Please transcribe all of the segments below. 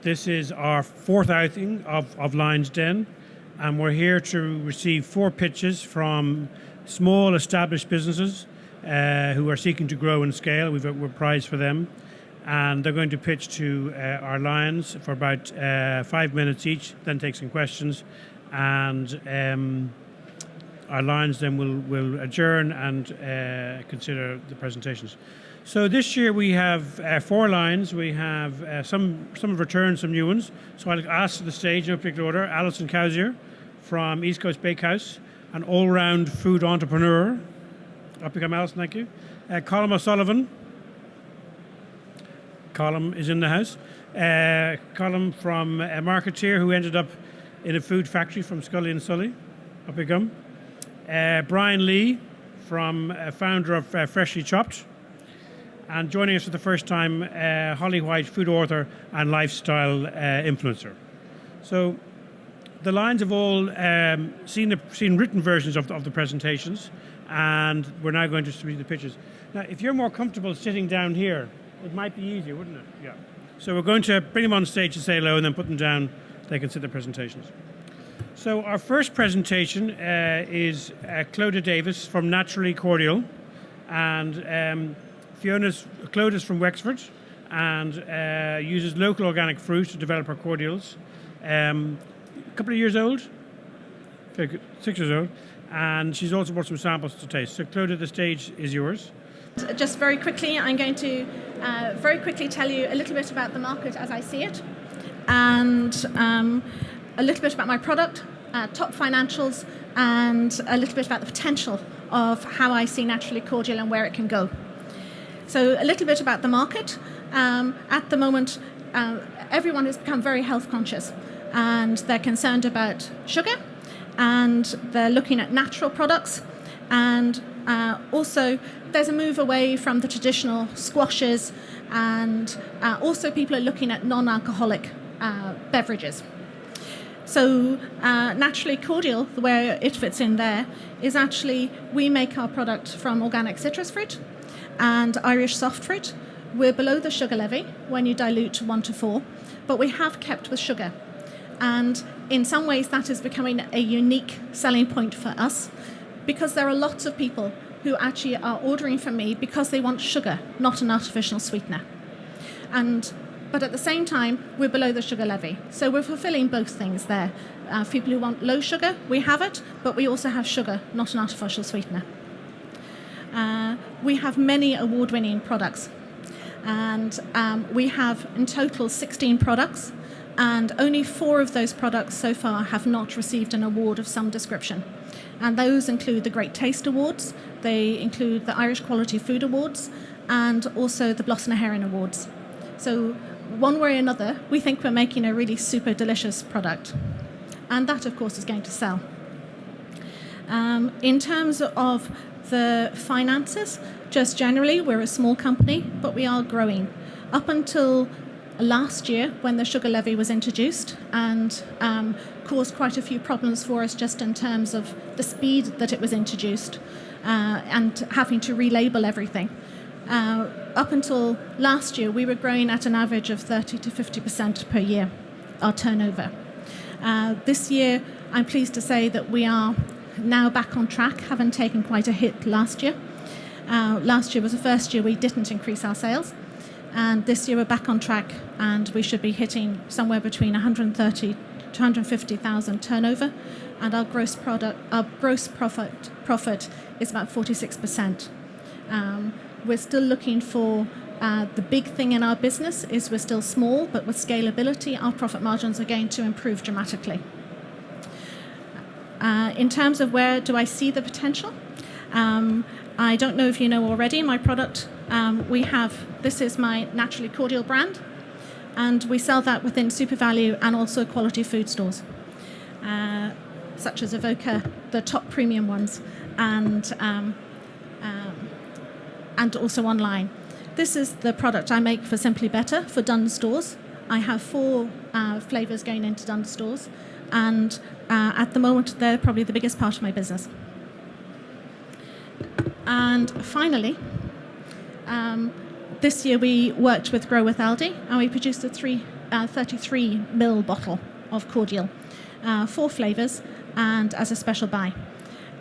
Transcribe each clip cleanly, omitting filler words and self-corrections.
This is our fourth outing of Lion's Den, and we're here to receive 4 pitches from small established businesses who are seeking to grow and scale. We've a prize for them, and they're going to pitch to our Lions for about 5 minutes each, then take some questions, and our Lions then will adjourn and consider the presentations. So this year we have 4 Lions. We have some have returned, some new ones. So I'll ask to the stage, no particular order, Alison Cowsier from East Coast Bakehouse, an all-round food entrepreneur. Up you come, Alison, thank you. Colm O'Sullivan. Colm is in the house. Colm from a marketeer who ended up in a food factory from Scully and Sully. Up you come. Brian Lee, from founder of Freshly Chopped. And joining us for the first time, Holly White, food author and lifestyle influencer. So the Lions have all seen written versions of the presentations, and we're now going to read the pitches. Now, if you're more comfortable sitting down here, it might be easier, wouldn't it? Yeah. So we're going to bring them on stage to say hello and then put them down. They can sit their presentations. So our first presentation is Clodagh Davis from Naturally Cordial, and Claude is from Wexford and uses local organic fruit to develop her cordials. A couple of years old, 6 years old, and she's also brought some samples to taste. So Clodagh, the stage is yours. Just very quickly, I'm going to very quickly tell you a little bit about the market as I see it, and a little bit about my product, top financials, and a little bit about the potential of how I see Naturally Cordial and where it can go. So a little bit about the market. At the moment, everyone has become very health conscious, and they're concerned about sugar, and they're looking at natural products, and also there's a move away from the traditional squashes, and also people are looking at non-alcoholic beverages. So Naturally Cordial, the way it fits in there, is actually we make our product from organic citrus fruit and Irish soft fruit. We're below the sugar levy when you dilute 1:4, but we have kept with sugar. And in some ways that is becoming a unique selling point for us, because there are lots of people who actually are ordering from me because they want sugar, not an artificial sweetener. But at the same time, we're below the sugar levy. So we're fulfilling both things there. For people who want low sugar, we have it, but we also have sugar, not an artificial sweetener. We have many award-winning products, and we have in total 16 products, and only 4 of those products so far have not received an award of some description. And those include the Great Taste Awards, they include the Irish Quality Food Awards, and also the Bloss na Heron Awards. So one way or another, we think we're making a really super delicious product. And that, of course, is going to sell. In terms of the finances, just generally, we're a small company, but we are growing. Up until last year, when the sugar levy was introduced and caused quite a few problems for us just in terms of the speed that it was introduced and having to relabel everything. Up until last year, we were growing at an average of 30 to 50% per year, our turnover. This year, I'm pleased to say that we are now back on track, having taken quite a hit last year. Last year was the first year we didn't increase our sales, and this year we're back on track, and we should be hitting somewhere between 130 to 150,000 turnover, and our gross profit is about 46%. We're still looking for the big thing in our business is we're still small, but with scalability, our profit margins are going to improve dramatically. In terms of where do I see the potential, I don't know if you know already, my product, this is my Naturally Cordial brand, and we sell that within SuperValu and also quality food stores, such as Avoca, the top premium ones, and also online. This is the product I make for Simply Better for Dunnes stores. I have 4 flavours going into Dunnes stores, and at the moment they're probably the biggest part of my business. And finally, this year we worked with Grow with Aldi, and we produced the 3 33 ml bottle of cordial, 4 flavours, and as a special buy.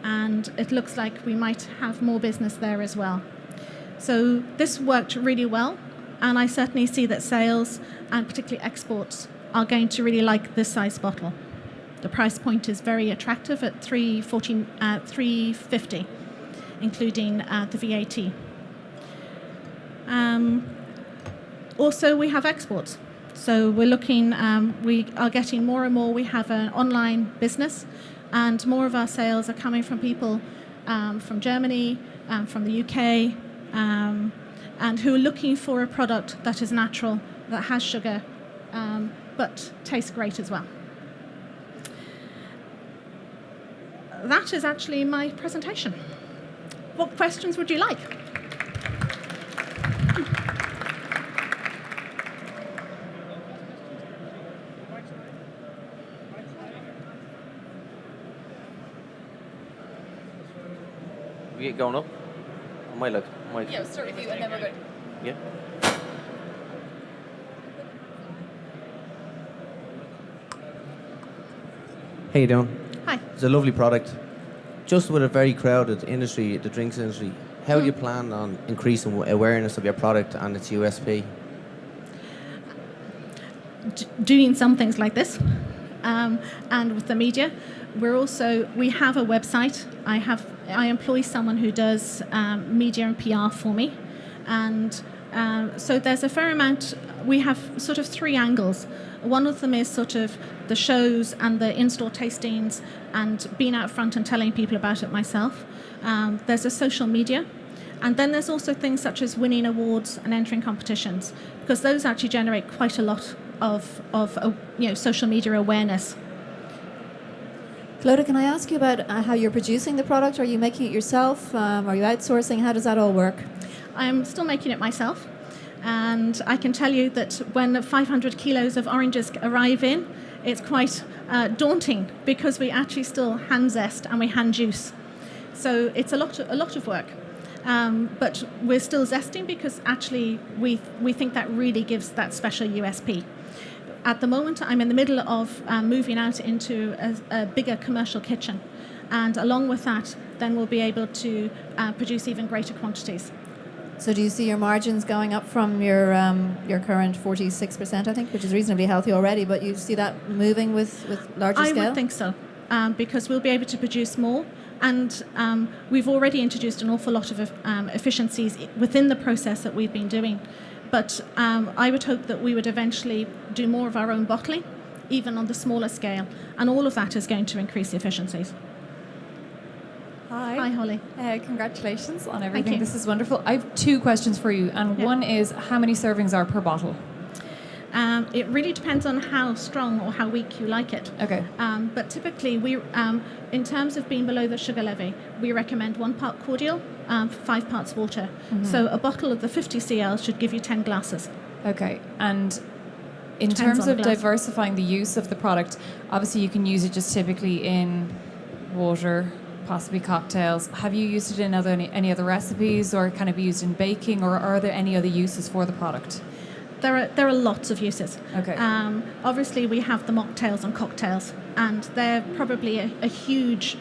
And it looks like we might have more business there as well. So this worked really well, and I certainly see that sales, and particularly exports, are going to really like this size bottle. The price point is very attractive at $3.50, including the VAT. Also, we have exports. So we're looking, we are getting more and more. We have an online business, and more of our sales are coming from people from Germany, from the UK, and who are looking for a product that is natural, that has sugar, but tastes great as well. That is actually my presentation. What questions would you like? We get going up? On my luck. Yeah, we'll start with you and then we're good. Yeah. How you doing? Hi. It's a lovely product. Just with a very crowded industry, the drinks industry, how do you plan on increasing awareness of your product and its USP? Doing some things like this, and with the media. We have a website. I employ someone who does media and PR for me, and so there's a fair amount. We have sort of 3 angles. One of them is sort of the shows and the in-store tastings and being out front and telling people about it myself. There's a social media, and then there's also things such as winning awards and entering competitions, because those actually generate quite a lot of social media awareness. Clodagh, can I ask you about how you're producing the product? Are you making it yourself? Are you outsourcing? How does that all work? I'm still making it myself, and I can tell you that when 500 kilos of oranges arrive in, it's quite daunting, because we actually still hand zest and we hand juice. So it's a lot of work. But we're still zesting, because actually we think that really gives that special USP. At the moment, I'm in the middle of moving out into a bigger commercial kitchen, and along with that, then we'll be able to produce even greater quantities. So do you see your margins going up from your current 46%, I think, which is reasonably healthy already, but you see that moving with larger scale? I would think so, because we'll be able to produce more, and we've already introduced an awful lot of efficiencies within the process that we've been doing. But I would hope that we would eventually do more of our own bottling, even on the smaller scale, and all of that is going to increase the efficiencies. Hi. Hi, Holly. Congratulations on Thank everything. you. This is wonderful. I have 2 questions for you, and one is how many servings are per bottle? It really depends on how strong or how weak you like it. Okay. But typically, in terms of being below the sugar levy, we recommend 1 part cordial, 5 parts water. Mm-hmm. So a bottle of the 50 cl should give you 10 glasses. Okay. And in Depends terms on the of glass. diversifying the use of the product, obviously you can use it just typically in water, possibly cocktails. Have you used it in any other recipes, or can it be used in baking, or are there any other uses for the product? There are lots of uses. Okay. Obviously, we have the mocktails and cocktails, and they're probably a huge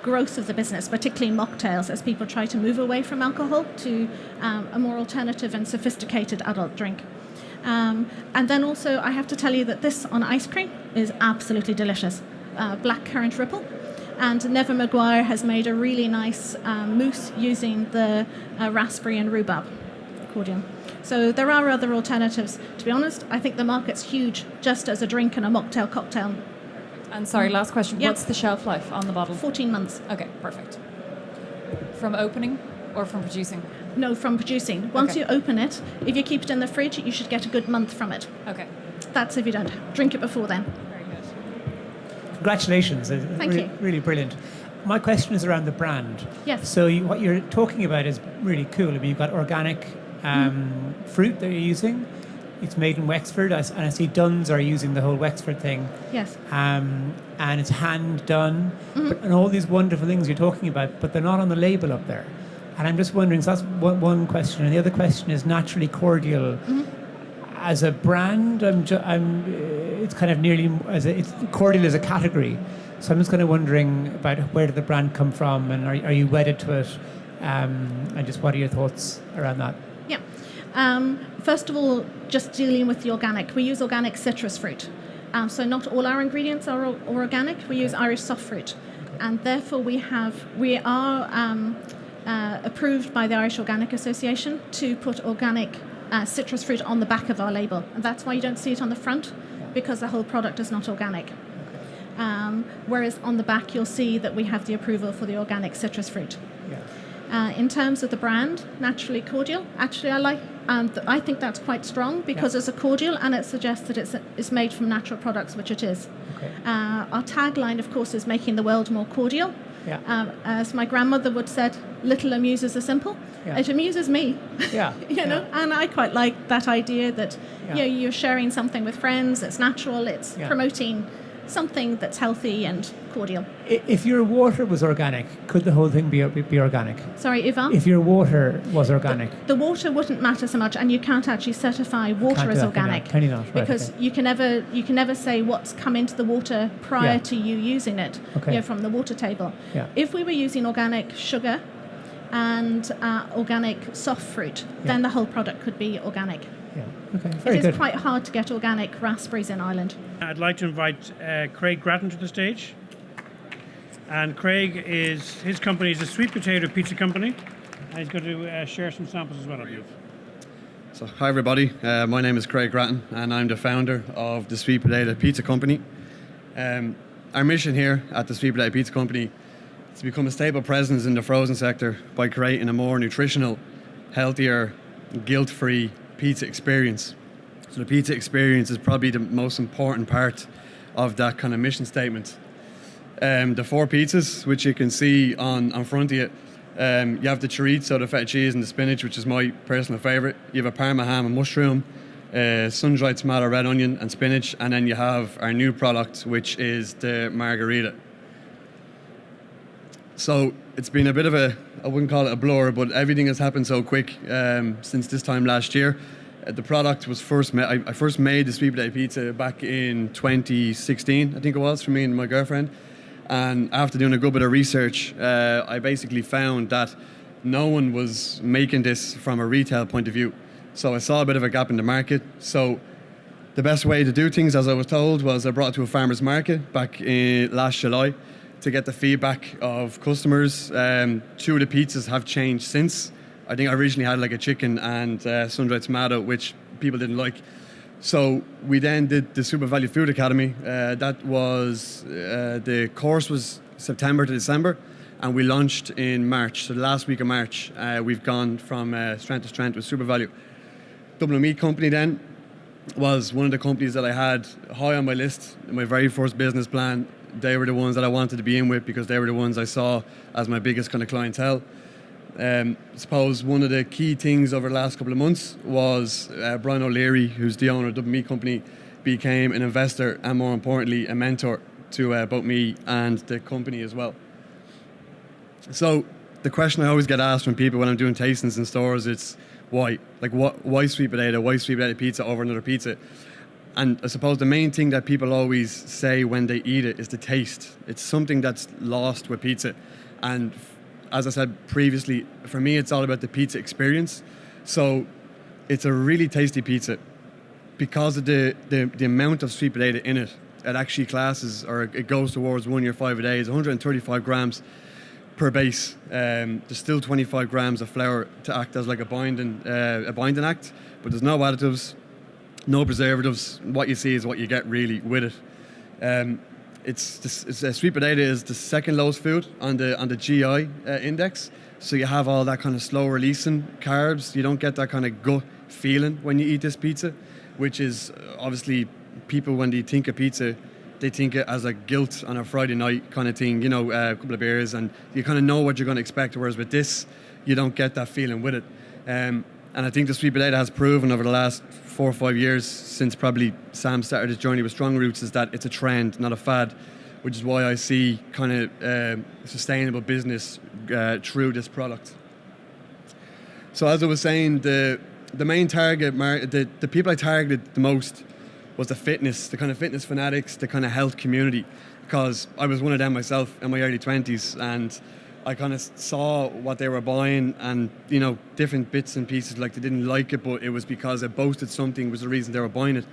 growth of the business, particularly mocktails, as people try to move away from alcohol to a more alternative and sophisticated adult drink. And then also, I have to tell you that this on ice cream is absolutely delicious. Blackcurrant ripple. And Neva Maguire has made a really nice mousse using the raspberry and rhubarb cordial. So there are other alternatives. To be honest, I think the market's huge just as a drink and a mocktail cocktail. And sorry, last question. Yep. What's the shelf life on the bottle? 14 months. Okay, perfect. From opening or from producing? No, from producing. Once Okay. you open it, if you keep it in the fridge, you should get a good month from it. Okay. That's if you don't drink it before then. Very good. Congratulations. Thank you. Really brilliant. My question is around the brand. Yes. So what you're talking about is really cool. I mean, you've got organic fruit that you're using. It's made in Wexford, and I see Duns are using the whole Wexford thing. Yes. And it's hand done, and all these wonderful things you're talking about, but they're not on the label up there. And I'm just wondering, so that's one question. And the other question is naturally cordial. as a brand, it's kind of nearly it's cordial as a category. So I'm just kind of wondering about where did the brand come from, and are you wedded to it, and just what are your thoughts around that? Yeah. First of all, just dealing with the organic. We use organic citrus fruit. So not all our ingredients are organic. We use Irish soft fruit. And therefore we are approved by the Irish Organic Association to put organic citrus fruit on the back of our label. And that's why you don't see it on the front, because the whole product is not organic. Whereas on the back you'll see that we have the approval for the organic citrus fruit. In terms of the brand, Naturally Cordial, actually I think that's quite strong because it's a cordial and it suggests that it's made from natural products, which it is. Okay. Our tagline, of course, is making the world more cordial. Yeah. As my grandmother would said, little amuses the simple. Yeah. It amuses me. Yeah. You know, and I quite like that idea that you're sharing something with friends. It's natural. It's promoting something that's healthy and cordial. If your water was organic, could the whole thing be organic? Sorry, Ivan? If your water was organic? The water wouldn't matter so much, and you can't actually certify water as organic. Can you not? Right, because okay. you can never say what's come into the water prior to you using it from the water table. Yeah. If we were using organic sugar and organic soft fruit, then the whole product could be organic. Yeah. Okay. Very It good. is quite hard to get organic raspberries in Ireland. I'd like to invite Craig Grattan to the stage. And Craig his company is a sweet potato pizza company. And he's going to share some samples as well, I believe. So, hi everybody, my name is Craig Grattan and I'm the founder of the Sweet Potato Pizza Company. Our mission here at the Sweet Potato Pizza Company is to become a stable presence in the frozen sector by creating a more nutritional, healthier, guilt-free pizza experience. So the pizza experience is probably the most important part of that kind of mission statement. The 4 pizzas, which you can see on front of you, you have the chorizo, the feta cheese and the spinach, which is my personal favourite. You have a parma ham and mushroom, sun-dried tomato, red onion and spinach, and then you have our new product, which is the margarita. So it's been a bit of I wouldn't call it a blur, but everything has happened so quick since this time last year. The product was first made, I first made the sweet potato pizza back in 2016, I think it was, for me and my girlfriend. And after doing a good bit of research, I basically found that no one was making this from a retail point of view. So I saw a bit of a gap in the market. So the best way to do things, as I was told, was I brought it to a farmer's market back in last July to get the feedback of customers. 2 of the pizzas have changed since. I think I originally had like a chicken and sun-dried tomato, which people didn't like. So we then did the Super Value Food Academy. That was, the course was September to December, and we launched in March. So the last week of March, we've gone from strength to strength with Super Value. Dublin Meat Company then was one of the companies that I had high on my list in my very first business plan. They were the ones that I wanted to be in with because they were the ones I saw as my biggest kind of clientele. I suppose one of the key things over the last couple of months was Brian O'Leary, who's the owner of Dublin Meat Company, became an investor and, more importantly, a mentor to both me and the company as well. So the question I always get asked from people when I'm doing tastings in stores, it's why? Like, why sweet potato? Why sweet potato pizza over another pizza? And I suppose the main thing that people always say when they eat it is the taste. It's something that's lost with pizza. And as I said previously, for me, it's all about the pizza experience. So it's a really tasty pizza. Because of the amount of sweet potato in it, it actually classes, or it goes towards 1 year 5 a day. It's 135 grams per base. There's still 25 grams of flour to act as like a binding act, but there's no additives, no preservatives. What you see is what you get really with it. Sweet potato is the second lowest food on the GI index. So you have all that kind of slow releasing carbs. You don't get that kind of gut feeling when you eat this pizza, which is obviously people, when they think of pizza, they think it as a guilt on a Friday night kind of thing, a couple of beers, and you kind of know what you're going to expect. Whereas with this, you don't get that feeling with it. And I think the sweet potato has proven over the last 4 or 5 years, since probably Sam started his journey with Strong Roots, is that it's a trend, not a fad, which is why I see kind of sustainable business through this product. So as I was saying, the the main target, the people I targeted the most was the kind of fitness fanatics, the kind of health community, because I was one of them myself in my early 20s, and I kind of saw what they were buying, and different bits and pieces, like they didn't like it, but it was because it boasted something was the reason they were buying it.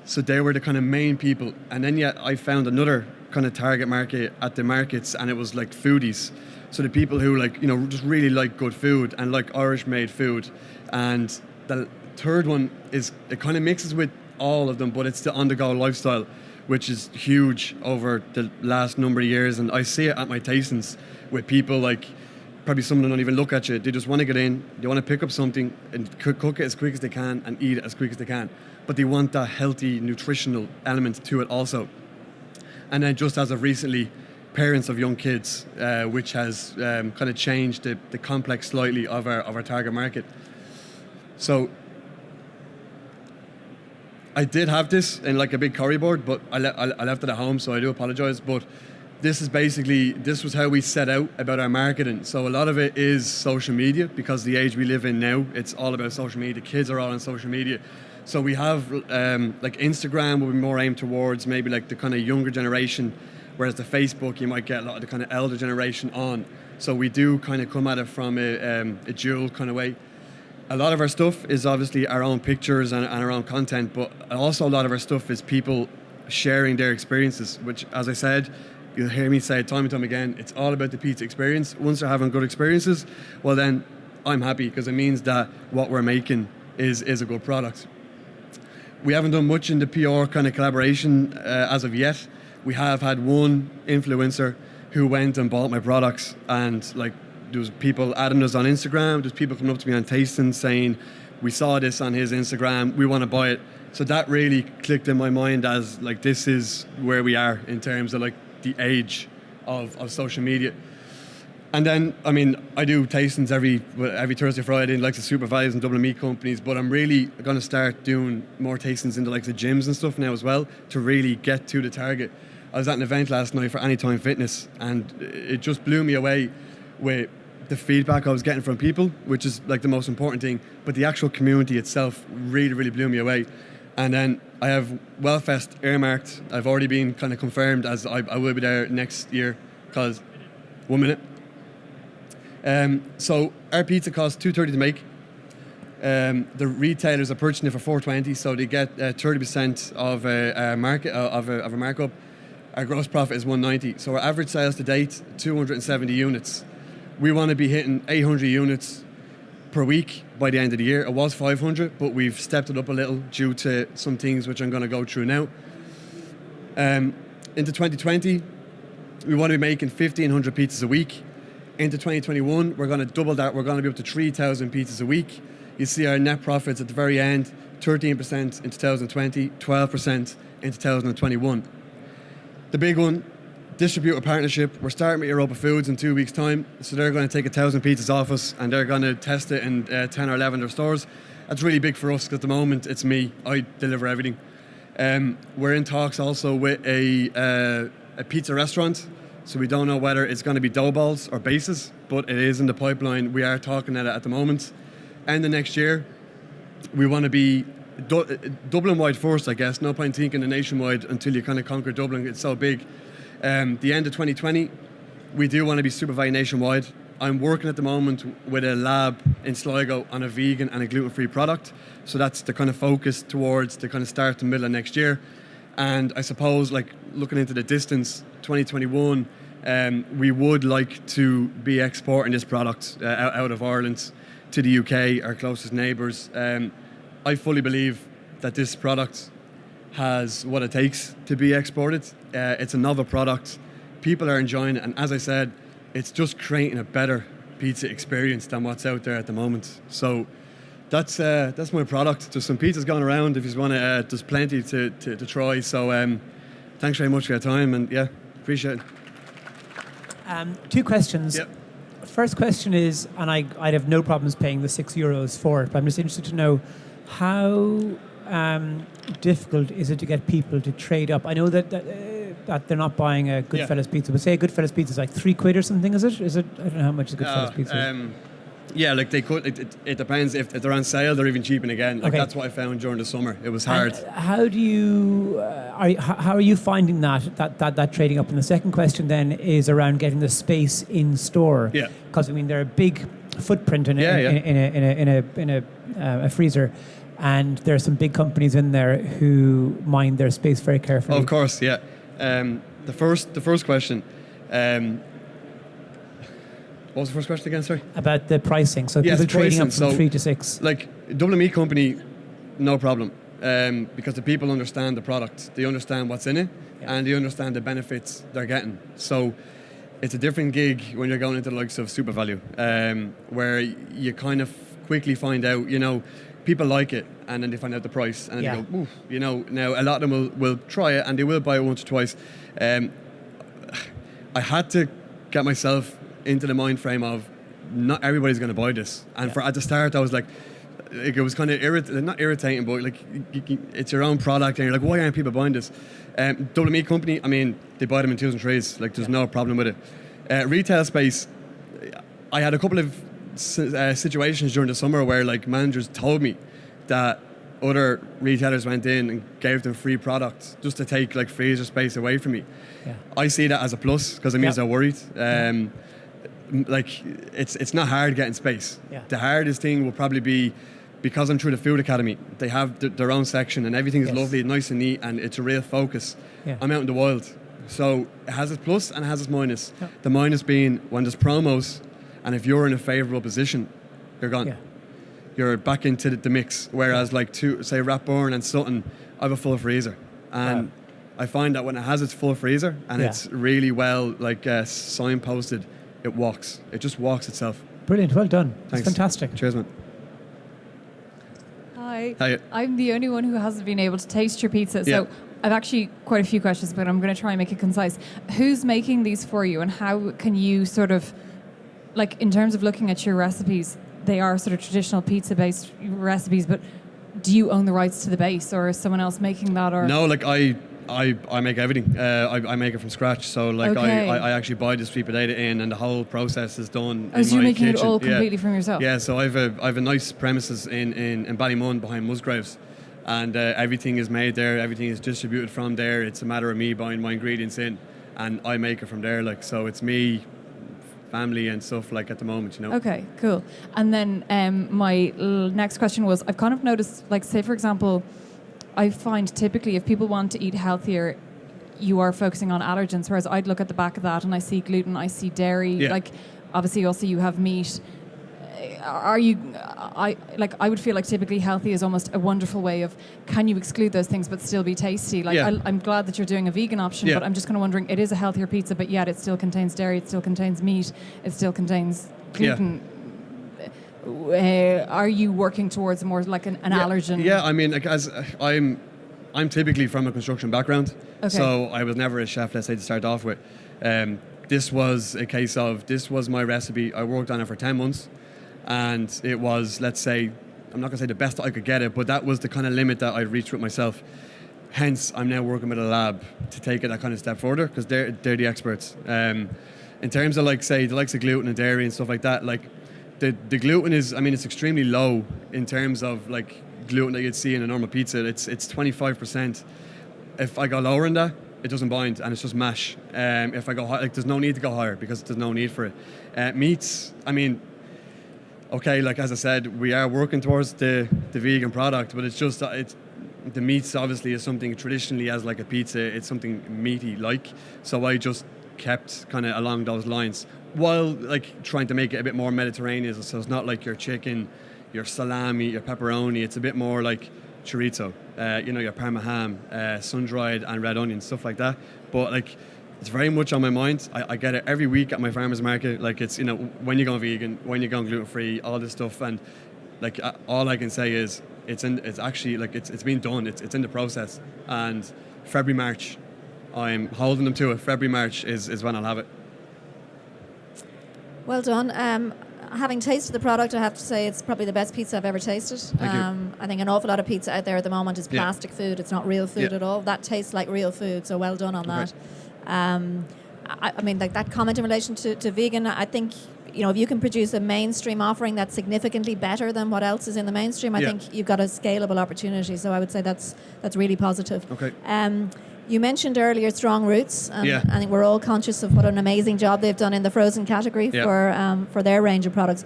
So they were the kind of main people. And then I found another kind of target market at the markets, and it was like foodies. So the people who just really like good food and like Irish made food. And the third one is, it kind of mixes with all of them, but it's the on-the-go lifestyle, which is huge over the last number of years. And I see it at my tastings with people, like probably some of them don't even look at you. They just want to get in, they want to pick up something and cook it as quick as they can and eat it as quick as they can. But they want that healthy, nutritional element to it also. And then just as of recently, parents of young kids, which has kind of changed the complex slightly of our target market. So I did have this in like a big curry board, but I left it at home, so I do apologise. But this was how we set out about our marketing. So a lot of it is social media, because the age we live in now, it's all about social media. The kids are all on social media. So we have like Instagram will be more aimed towards maybe like the kind of younger generation, whereas the Facebook you might get a lot of the kind of elder generation on. So we do kind of come at it from a dual kind of way. A lot of our stuff is obviously our own pictures and our own content, but also a lot of our stuff is people sharing their experiences, which, as I said, you'll hear me say it time and time again, it's all about the pizza experience. Once they're having good experiences, well then I'm happy, because it means that what we're making is a good product. We haven't done much in the PR kind of collaboration as of yet. We have had one influencer who went and bought my products, and like there was people adding us on Instagram, there's people coming up to me on tasting saying, we saw this on his Instagram, we want to buy it. So that really clicked in my mind as like, this is where we are in terms of like the age of social media. And then, I mean, I do tastings every Thursday, Friday in likes of supervise and Dublin meat companies, but I'm really going to start doing more tastings in the likes of gyms and stuff now as well, to really get to the target. I was at an event last night for Anytime Fitness, and it just blew me away with the feedback I was getting from people, which is like the most important thing, but the actual community itself really, really blew me away. And then I have Wellfest earmarked. I've already been kind of confirmed as I will be there next year, because 1 minute. So our pizza costs $2.30 to make. The retailers are purchasing it for $4.20, so they get 30% of a markup. Our gross profit is $190. So our average sales to date, 270 units. We want to be hitting 800 units per week by the end of the year. It was 500, but we've stepped it up a little due to some things which I'm going to go through now. Into 2020, we want to be making 1,500 pizzas a week. Into 2021, we're going to double that. We're going to be up to 3,000 pizzas a week. You see our net profits at the very end, 13% in 2020, 12% in 2021. The big one, distributor partnership. We're starting with Europa Foods in 2 weeks' time. So they're going to take 1,000 pizzas off us, and they're going to test it in 10 or 11 of their stores. That's really big for us, because at the moment it's me. I deliver everything. We're in talks also with a pizza restaurant. So we don't know whether it's going to be dough balls or bases, but it is in the pipeline. We are talking at the moment. And the next year, we want to be Dublin-wide first, I guess. No point thinking the nationwide until you kind of conquer Dublin. It's so big. The end of 2020, we do want to be supervised nationwide. I'm working at the moment with a lab in Sligo on a vegan and a gluten-free product. So that's the kind of focus towards the kind of start to middle of next year. And I suppose, like, looking into the distance, 2021, we would like to be exporting this product out of Ireland to the UK, our closest neighbours. I fully believe that this product has what it takes to be exported. It's a novel product. People are enjoying it. And as I said, it's just creating a better pizza experience than what's out there at the moment. So that's my product. There's some pizzas going around if you want to. There's plenty to try. So thanks very much for your time, and yeah, appreciate it. 2 questions. Yep. First question is, and I'd have no problems paying the €6 for it, but I'm just interested to know how difficult is it to get people to trade up? I know that they're not buying a Goodfellas pizza, but say a Goodfellas pizza is like £3 or something, is it? I don't know how much a Goodfellas pizza is. Yeah, like they could. It depends if they're on sale, they're even cheaping again. Like Okay. that's what I found during the summer. It was hard. And how do you how are you finding that trading up? And the second question then is around getting the space in store. Yeah. Because I mean they're a big footprint in Yeah, a freezer, and there are some big companies in there who mind their space very carefully. Of course, yeah. The first question. What was the first question again? Sorry. About the pricing. So Yes, people trading up pricing. from So, 3 to 6. Like double meat company, no problem, because the people understand the product, they understand what's in it, and they understand the benefits they're getting. So it's a different gig when you're going into the likes of Super Value, where you kind of quickly find out, people like it, and then they find out the price, and then they go, oof, Now a lot of them will try it, and they will buy it once or twice. I had to get myself into the mind frame of not everybody's going to buy this, and at the start I was like it was kind of not irritating, but like it's your own product, and you're like, why aren't people buying this? Double meat company, I mean, they buy them in twos and threes. Like there's no problem with it. Retail space, I had a couple of situations during the summer where like managers told me that other retailers went in and gave them free products just to take like freezer space away from me. Yeah. I see that as a plus because it means they're worried. Like it's not hard getting space. Yeah. The hardest thing will probably be, because I'm through the food academy, they have their own section and everything is lovely, nice and neat, and it's a real focus. Yeah. I'm out in the wild, so it has its plus and it has its minus. Yeah. The minus being when there's promos, and if you're in a favourable position, you're gone. Yeah. You're back into the mix. Whereas like say Ratburn and Sutton, I have a full freezer, and I find that when it has its full freezer and it's really well like signposted, it walks. It just walks itself. Brilliant, well done. Thanks. It's fantastic. Cheers, man. Hi. Hi. I'm the only one who hasn't been able to taste your pizza. Yeah. So I've actually quite a few questions, but I'm going to try and make it concise. Who's making these for you, and how can you sort of, like in terms of looking at your recipes, they are sort of traditional pizza-based recipes, but do you own the rights to the base, or is someone else making that? Or No, like I make everything. I make it from scratch. So like Okay. I actually buy the sweet potato in, and the whole process is done. Oh, so in you're my making it kitchen. all completely from yourself? Yeah. So I've a nice premises in Ballymun behind Musgraves, and everything is made there. Everything is distributed from there. It's a matter of me buying my ingredients in, and I make it from there. Like so, it's me, family, and stuff like at the moment. Okay, cool. And then my next question was, I've kind of noticed, like, say, for example, I find typically if people want to eat healthier, you are focusing on allergens, whereas I'd look at the back of that and I see gluten, I see dairy, like, obviously also you have meat. I would feel like typically healthy is almost a wonderful way of, can you exclude those things but still be tasty? Like, I'm glad that you're doing a vegan option, but I'm just kind of wondering, it is a healthier pizza, but yet it still contains dairy, it still contains meat, it still contains gluten. Are you working towards more like an allergen? Yeah, I mean, like, as I'm typically from a construction background, Okay. so I was never a chef, let's say, to start off with. This was a case of, this was my recipe. I worked on it for 10 months, and it was, let's say, I'm not going to say the best I could get it, but that was the kind of limit that I'd reached with myself. Hence, I'm now working with a lab to take it that kind of step further, because they're the experts. In terms of, like, say, the likes of gluten and dairy and stuff like that, like, the gluten is, I mean, it's extremely low in terms of like gluten that you'd see in a normal pizza. It's 25%. If I go lower than that, it doesn't bind and it's just mash. If I go high, like, there's no need to go higher because there's no need for it. Meats, I mean, okay, like as I said, we are working towards the vegan product, but it's just the meats obviously is something traditionally as like a pizza. It's something meaty like. So I just kept kind of along those lines, while like trying to make it a bit more Mediterranean. So it's not like your chicken, your salami, your pepperoni. It's a bit more like chorizo, your Parma ham, sun-dried and red onion, stuff like that. But like, it's very much on my mind. I get it every week at my farmer's market. Like, it's, when you're going vegan, when you're going gluten-free, all this stuff. And like, all I can say is it's actually like, it's been done. It's in the process. And February, March, I'm holding them to it. February, March is when I'll have it. Well done. Having tasted the product, I have to say it's probably the best pizza I've ever tasted. Thank you. I think an awful lot of pizza out there at the moment is plastic food. It's not real food at all. That tastes like real food, so well done on that. I mean, like that comment in relation to vegan, I think if you can produce a mainstream offering that's significantly better than what else is in the mainstream, I think you've got a scalable opportunity. So I would say that's really positive. Okay. You mentioned earlier Strong Roots, and Yeah. I think we're all conscious of what an amazing job they've done in the frozen category for their range of products.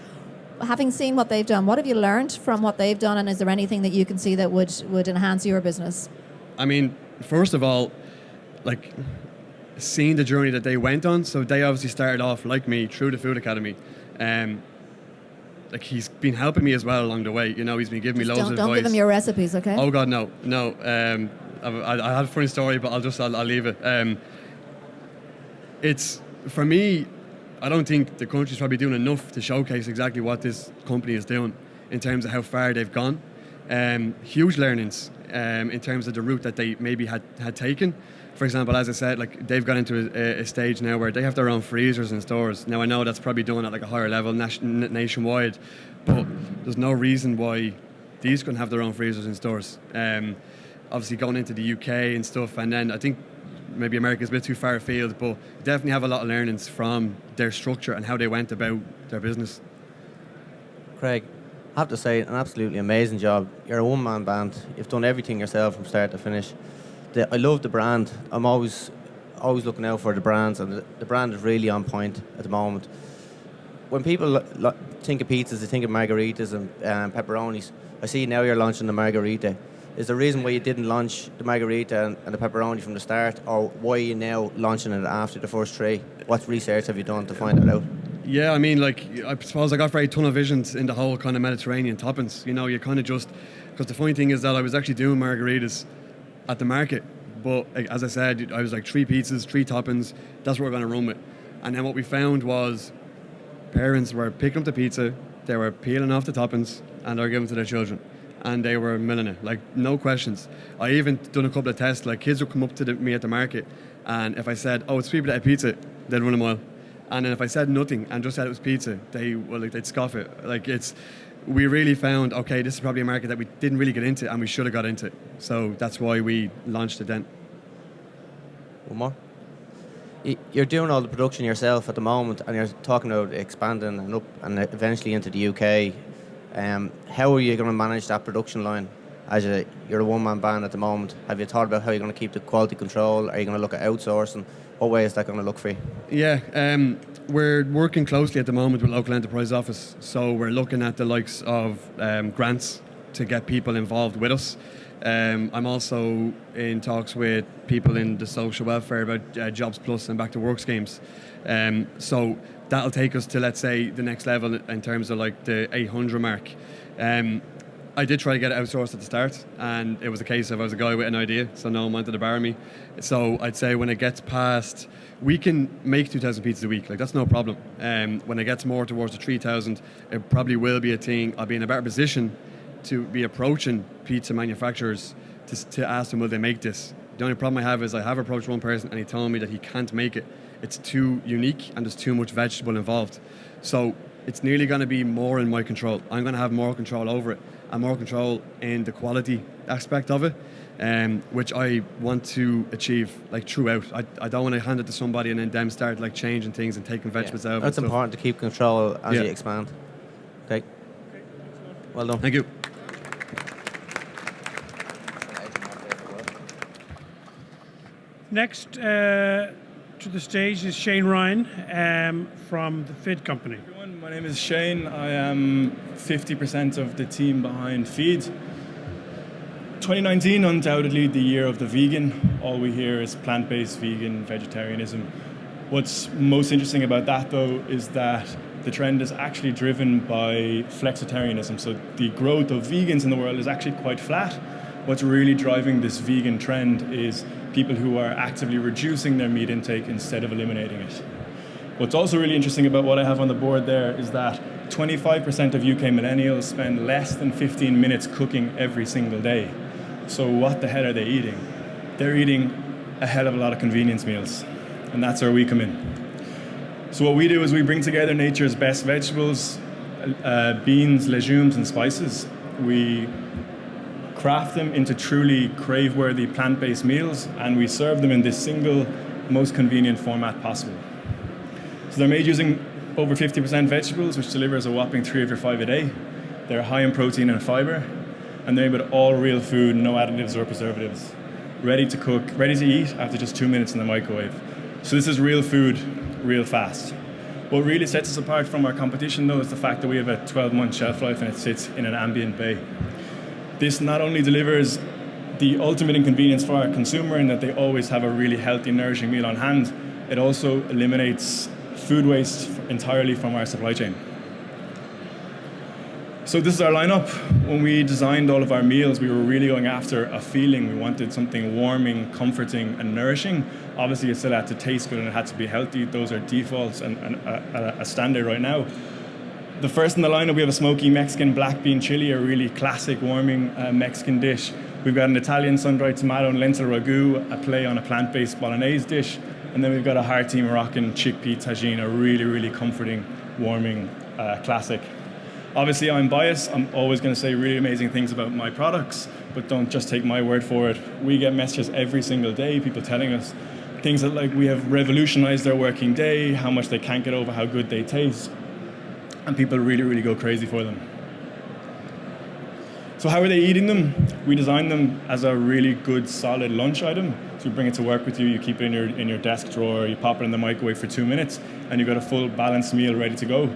Having seen what they've done, what have you learned from what they've done, and is there anything that you can see that would enhance your business? I mean, first of all, like, seeing the journey that they went on. So they obviously started off like me through the Food Academy. Like, he's been helping me as well along the way. He's been giving me loads of advice. Don't give them your recipes, okay? Oh God, no. I had a funny story, but I'll leave it. It's, for me, I don't think the country's probably doing enough to showcase exactly what this company is doing in terms of how far they've gone. Huge learnings in terms of the route that they maybe had taken. For example, as I said, like, they've got into a stage now where they have their own freezers in stores. Now, I know that's probably done at like a higher level nationwide, but there's no reason why these couldn't have their own freezers in stores. Obviously going into the UK and stuff, and then I think maybe America's a bit too far afield, but definitely have a lot of learnings from their structure and how they went about their business. Craig, I have to say, an absolutely amazing job. You're a one-man band. You've done everything yourself from start to finish. I love the brand. I'm always looking out for the brands, and the brand is really on point at the moment. When people think of pizzas, they think of margaritas and pepperonis. I see now you're launching the margarita. Is there a reason why you didn't launch the margarita and the pepperoni from the start, or why are you now launching it after the first three? What research have you done to find that out? Yeah, I mean, like, I suppose I got very tunnel visions in the whole kind of Mediterranean toppings. You kind of just, because the funny thing is that I was actually doing margaritas at the market, but as I said, I was like 3 pizzas, 3 toppings, that's what we're going to run with. And then what we found was parents were picking up the pizza, they were peeling off the toppings, and they were giving it to their children, and they were milling it, like, no questions. I even done a couple of tests, like, kids would come up to me at the market, and if I said, oh, it's sweet potato pizza, they'd run a mile. And then if I said nothing and just said it was pizza, they'd scoff it. Like, we really found, okay, this is probably a market that we didn't really get into, and we should have got into. So that's why we launched it then. One more. You're doing all the production yourself at the moment, and you're talking about expanding and up and eventually into the UK. How are you going to manage that production line? As you're a one-man band at the moment, have you thought about how you're going to keep the quality control? Are you going to look at outsourcing? What way is that going to look for you? Yeah, we're working closely at the moment with local enterprise office. So we're looking at the likes of grants to get people involved with us. I'm also in talks with people in the social welfare about Jobs Plus and Back to Work schemes. So that'll take us to, let's say, the next level in terms of like the 800 mark. I did try to get it outsourced at the start, and it was a case of I was a guy with an idea, so no one wanted to borrow me. So I'd say when it gets past, we can make 2,000 pizzas a week, like, that's no problem. When it gets more towards the 3,000, it probably will be a thing. I'll be in a better position to be approaching pizza manufacturers to ask them, will they make this? The only problem I have is I have approached one person and he told me that he can't make it. It's too unique and there's too much vegetable involved. So it's nearly going to be more in my control. I'm going to have more control over it and more control in the quality aspect of it, which I want to achieve, like, throughout. I don't want to hand it to somebody and then them start like changing things and taking vegetables out of it. That's important to keep control as you expand. Okay. Well done. Thank you. Next to the stage is Shane Ryan from the Feed Company. Everyone, my name is Shane. I am 50% of the team behind Feed. 2019, undoubtedly the year of the vegan. All we hear is plant-based, vegan, vegetarianism. What's most interesting about that, though, is that the trend is actually driven by flexitarianism. So the growth of vegans in the world is actually quite flat. What's really driving this vegan trend is people who are actively reducing their meat intake instead of eliminating it. What's also really interesting about what I have on the board there is that 25% of UK millennials spend less than 15 minutes cooking every single day. So what the hell are they eating? They're eating a hell of a lot of convenience meals, and that's where we come in. So what we do is we bring together nature's best vegetables, beans, legumes, and spices. We craft them into truly crave-worthy plant-based meals, and we serve them in this single, most convenient format possible. So they're made using over 50% vegetables, which delivers a whopping 3 of your 5 a day. They're high in protein and fiber, and they're made with all real food, no additives or preservatives. Ready to cook, ready to eat after just 2 minutes in the microwave. So this is real food, real fast. What really sets us apart from our competition, though, is the fact that we have a 12-month shelf life and it sits in an ambient bay. This not only delivers the ultimate inconvenience for our consumer in that they always have a really healthy, nourishing meal on hand, it also eliminates food waste entirely from our supply chain. So this is our lineup. When we designed all of our meals, we were really going after a feeling. We wanted something warming, comforting, and nourishing. Obviously, it still had to taste good and it had to be healthy. Those are defaults and a standard right now. The first in the lineup, we have a smoky Mexican black bean chili, a really classic warming Mexican dish. We've got an Italian sun-dried tomato and lentil ragu, a play on a plant-based bolognese dish. And then we've got a hearty Moroccan chickpea tagine, a really, really comforting, warming classic. Obviously, I'm biased. I'm always going to say really amazing things about my products, but don't just take my word for it. We get messages every single day, people telling us things that like we have revolutionized their working day, how much they can't get over how good they taste, and people really, really go crazy for them. So how are they eating them? We designed them as a really good, solid lunch item. So you bring it to work with you, you keep it in your desk drawer, you pop it in the microwave for 2 minutes, and you've got a full balanced meal ready to go.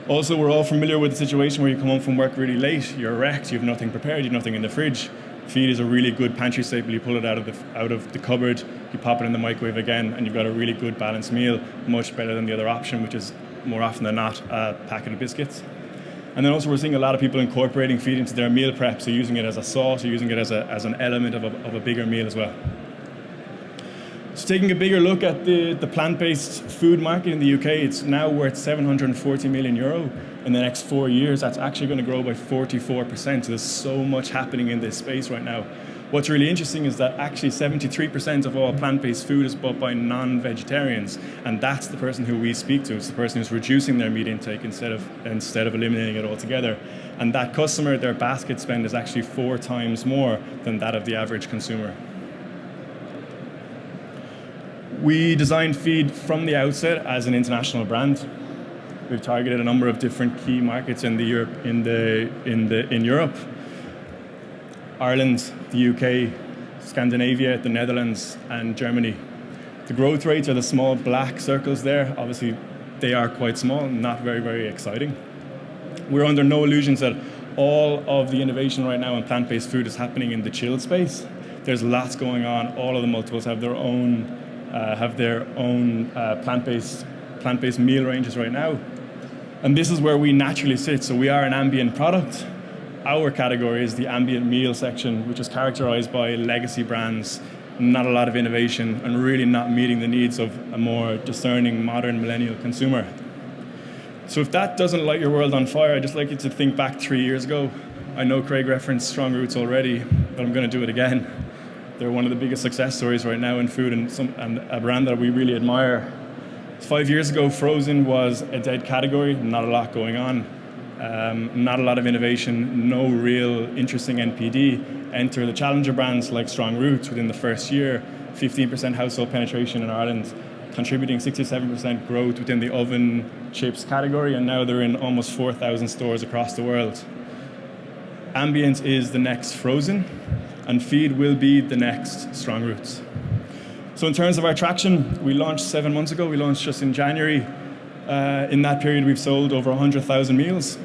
Also, we're all familiar with the situation where you come home from work really late, you're wrecked, you have nothing prepared, you have nothing in the fridge. Feed is a really good pantry staple. You pull it out of the cupboard, you pop it in the microwave again, and you've got a really good balanced meal, much better than the other option, which is more often than not a packet of biscuits. And then also we're seeing a lot of people incorporating feed into their meal prep, so using it as a sauce or using it as an element of a bigger meal as well. So taking a bigger look at the plant-based food market in the UK, it's now worth 740 million euro. In the next 4 years, that's actually going to grow by 44%. So there's so much happening in this space right now. What's really interesting is that actually 73% of all plant-based food is bought by non-vegetarians, and that's the person who we speak to. It's the person who's reducing their meat intake instead of eliminating it altogether. And that customer, their basket spend is actually 4 times more than that of the average consumer. We designed Feed from the outset as an international brand. We've targeted a number of different key markets in Europe. Ireland, the UK, Scandinavia, the Netherlands, and Germany. The growth rates are the small black circles there. Obviously, they are quite small, not very, very exciting. We're under no illusions that all of the innovation right now in plant-based food is happening in the chilled space. There's lots going on. All of the multiples have their own plant-based meal ranges right now. And this is where we naturally sit. So we are an ambient product. Our category is the ambient meal section, which is characterized by legacy brands, not a lot of innovation, and really not meeting the needs of a more discerning, modern millennial consumer. So if that doesn't light your world on fire, I'd just like you to think back 3 years ago. I know Craig referenced Strong Roots already, but I'm going to do it again. They're one of the biggest success stories right now in food and a brand that we really admire. 5 years ago, frozen was a dead category, not a lot going on, not a lot of innovation, no real interesting NPD. Enter the challenger brands like Strong Roots within the first year, 15% household penetration in Ireland, contributing 67% growth within the oven chips category, and now they're in almost 4,000 stores across the world. Ambient is the next frozen, and Feed will be the next Strong Roots. So in terms of our traction, we launched 7 months ago. We launched just in January. In that period, we've sold over 100,000 meals.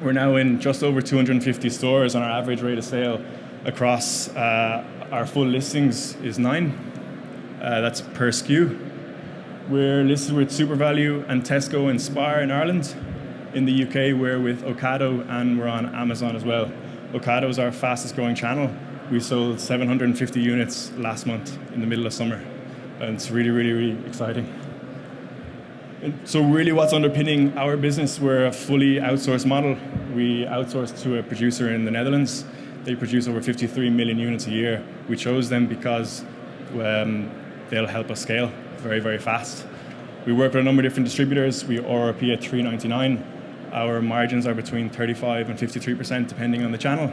We're now in just over 250 stores, and our average rate of sale across our full listings is 9. That's per SKU. We're listed with SuperValu and Tesco and Spar in Ireland. In the UK, we're with Ocado, and we're on Amazon as well. Ocado is our fastest growing channel. We sold 750 units last month in the middle of summer. And it's really, really, really exciting. So really what's underpinning our business, we're a fully outsourced model. We outsource to a producer in the Netherlands. They produce over 53 million units a year. We chose them because they'll help us scale very, very fast. We work with a number of different distributors. We RRP at $3.99. Our margins are between 35% and 53% depending on the channel.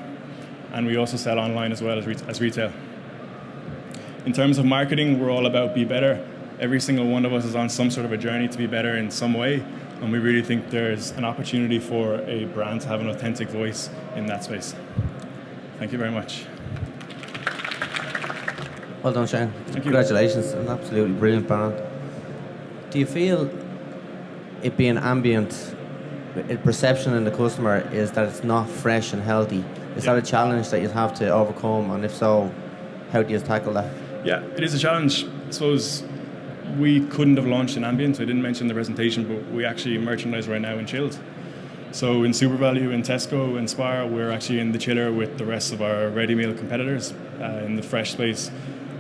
And we also sell online as well as retail. In terms of marketing, we're all about be better. Every single one of us is on some sort of a journey to be better in some way, and we really think there's an opportunity for a brand to have an authentic voice in that space. Thank you very much. Well done, Shane. Thank you. Congratulations, an absolutely brilliant brand. Do you feel it being ambient, perception in the customer is that it's not fresh and healthy? Is that a challenge that you'd have to overcome, and if so, how do you tackle that? Yeah, it is a challenge. I suppose we couldn't have launched in Ambient. I didn't mention in the presentation, but we actually merchandise right now in chilled. So in Super Value, in Tesco, in Spar, we're actually in the chiller with the rest of our ready meal competitors in the fresh space.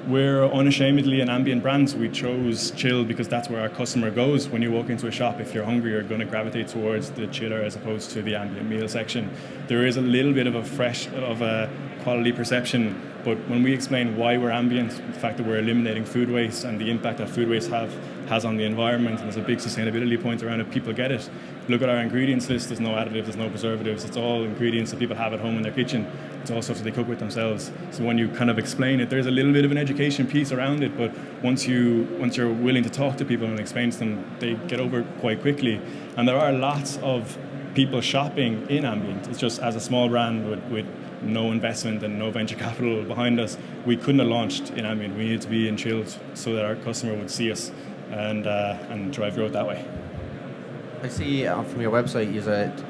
We're unashamedly an ambient brand. We chose chill because that's where our customer goes. When you walk into a shop, if you're hungry, you're going to gravitate towards the chiller as opposed to the ambient meal section. There is a little bit of a quality perception, but when we explain why we're ambient, the fact that we're eliminating food waste and the impact that food waste has on the environment, and there's a big sustainability point around it, people get it. Look at our ingredients list, there's no additives, there's no preservatives, it's all ingredients that people have at home in their kitchen. It's all stuff that they cook with themselves. So when you kind of explain it, there's a little bit of an education piece around it, but once you're willing to talk to people and explain to them, they get over it quite quickly. And there are lots of people shopping in Ambient. It's just as a small brand with no investment and no venture capital behind us, we couldn't have launched in Ambient. We needed to be in chilled so that our customer would see us and drive growth that way. I see from your website you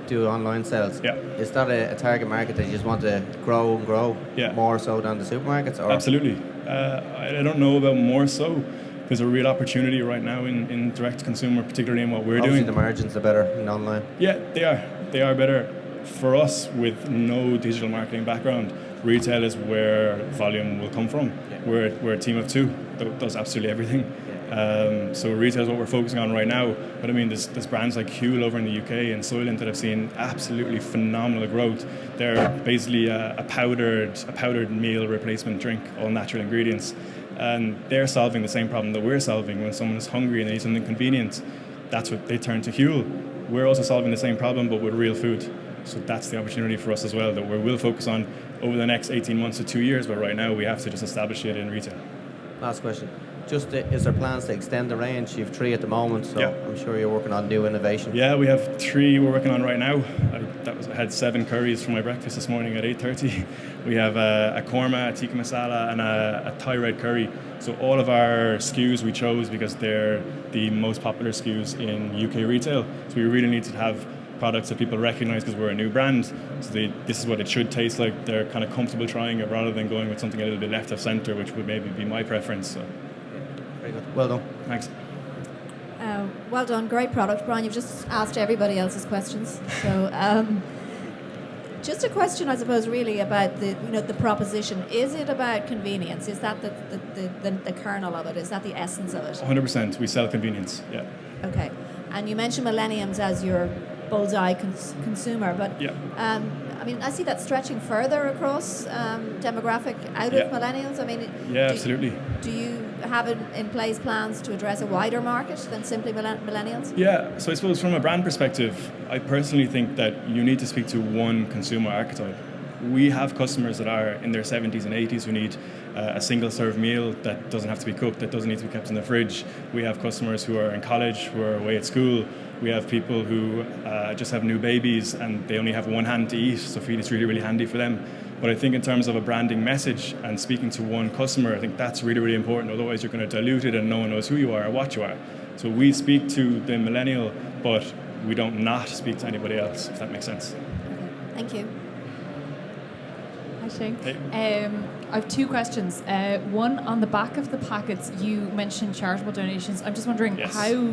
do online sales. Yeah. Is that a target market that you just want to grow and grow more so than the supermarkets? Or? Absolutely. I don't know about more so. There's a real opportunity right now in direct to consumer, particularly in what we're Obviously doing. the margins are better in online. Yeah, they are. They are better. For us, with no digital marketing background, retail is where volume will come from. Yeah. We're a team of two that does absolutely everything. So retail is what we're focusing on right now. But I mean, there's brands like Huel over in the UK and Soylent that have seen absolutely phenomenal growth. They're basically a powdered meal replacement drink, all natural ingredients. And they're solving the same problem that we're solving. When someone is hungry and they need something convenient, that's what they turn to Huel. We're also solving the same problem, but with real food. So that's the opportunity for us as well, that we will focus on over the next 18 months to 2 years, but right now we have to just establish it in retail. Last question. Just is there plans to extend the range? You've 3 at the moment, so I'm sure you're working on new innovation. Yeah, we have 3 we're working on right now. I had 7 curries for my breakfast this morning at 8:30. We have a korma, a tikka masala, and a Thai red curry. So all of our SKUs we chose because they're the most popular SKUs in UK retail. So we really need to have products that people recognize because we're a new brand. So this is what it should taste like. They're kind of comfortable trying it rather than going with something a little bit left of center, which would maybe be my preference. So. Very good. Well done. Thanks. Well done. Great product, Brian. You've just asked everybody else's questions. So, just a question, I suppose, really about the proposition. Is it about convenience? Is that the kernel of it? Is that the essence of it? 100%. We sell convenience. Yeah. Okay. And you mentioned millenniums as your bullseye consumer, but I mean, I see that stretching further across demographic out of millennials. I mean, absolutely. Do you have in place plans to address a wider market than simply millennials? Yeah, so I suppose from a brand perspective, I personally think that you need to speak to one consumer archetype. We have customers that are in their 70s and 80s who need a single serve meal that doesn't have to be cooked, that doesn't need to be kept in the fridge. We have customers who are in college, who are away at school. We have people who just have new babies and they only have one hand to eat, so feed is really, really handy for them. But I think in terms of a branding message and speaking to one customer, I think that's really, really important. Otherwise, you're going to dilute it and no one knows who you are or what you are. So we speak to the millennial, but we don't not speak to anybody else, if that makes sense. Okay. Thank you. Hi, Shane. Hey. I have 2 questions. One, on the back of the packets, you mentioned charitable donations. I'm just wondering how,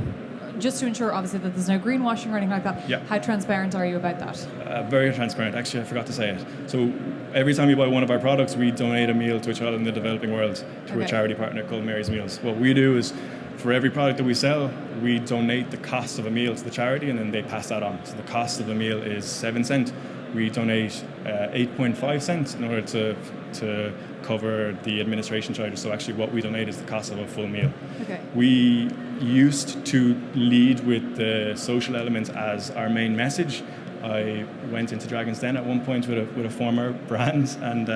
just to ensure obviously that there's no greenwashing or anything like that, how transparent are you about that? Very transparent. Actually, I forgot to say it. So every time you buy one of our products, we donate a meal to a child in the developing world through a charity partner called Mary's Meals. What we do is, for every product that we sell, we donate the cost of a meal to the charity and then they pass that on. So the cost of the meal is 7 cents. We donate 8.5 cents in order to cover the administration charges. So actually what we donate is the cost of a full meal. Okay. We used to lead with the social elements as our main message. I went into Dragon's Den at one point with a former brand and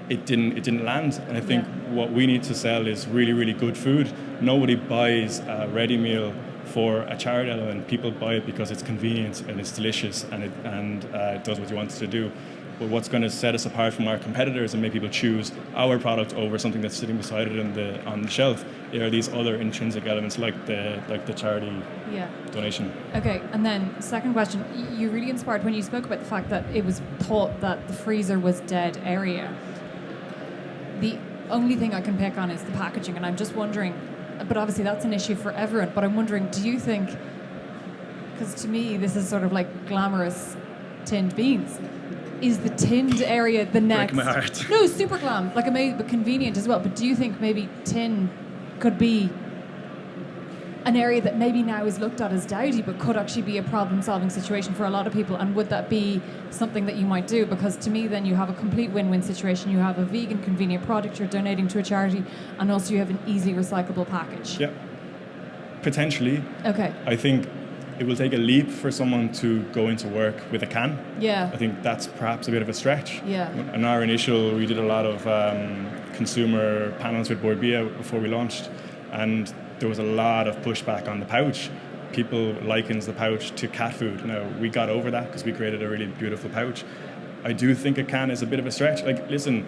it didn't land. And I think what we need to sell is really, really good food. Nobody buys a ready meal for a charity element. People buy it because it's convenient and it's delicious and it does what you want it to do. But what's going to set us apart from our competitors and make people choose our product over something that's sitting beside it on the shelf are these other intrinsic elements like the charity donation. Okay, and then second question, you really inspired when you spoke about the fact that it was thought that the freezer was dead area. The only thing I can pick on is the packaging, and I'm just wondering, but obviously that's an issue for everyone, but I'm wondering, do you think, because to me this is sort of like glamorous tinned beans, is the tinned area the next? Break my heart. No, super glam, like amazing, but convenient as well. But do you think maybe tin could be an area that maybe now is looked at as dowdy, but could actually be a problem-solving situation for a lot of people? And would that be something that you might do? Because to me, then you have a complete win-win situation. You have a vegan, convenient product you're donating to a charity, and also you have an easily recyclable package. Yeah, potentially. Okay. I think it will take a leap for someone to go into work with a can. Yeah. I think that's perhaps a bit of a stretch. Yeah. In our initial, we did a lot of consumer panels with Borbia before we launched, and there was a lot of pushback on the pouch. People likens the pouch to cat food. Now, we got over that because we created a really beautiful pouch. I do think a can is a bit of a stretch. Like, listen,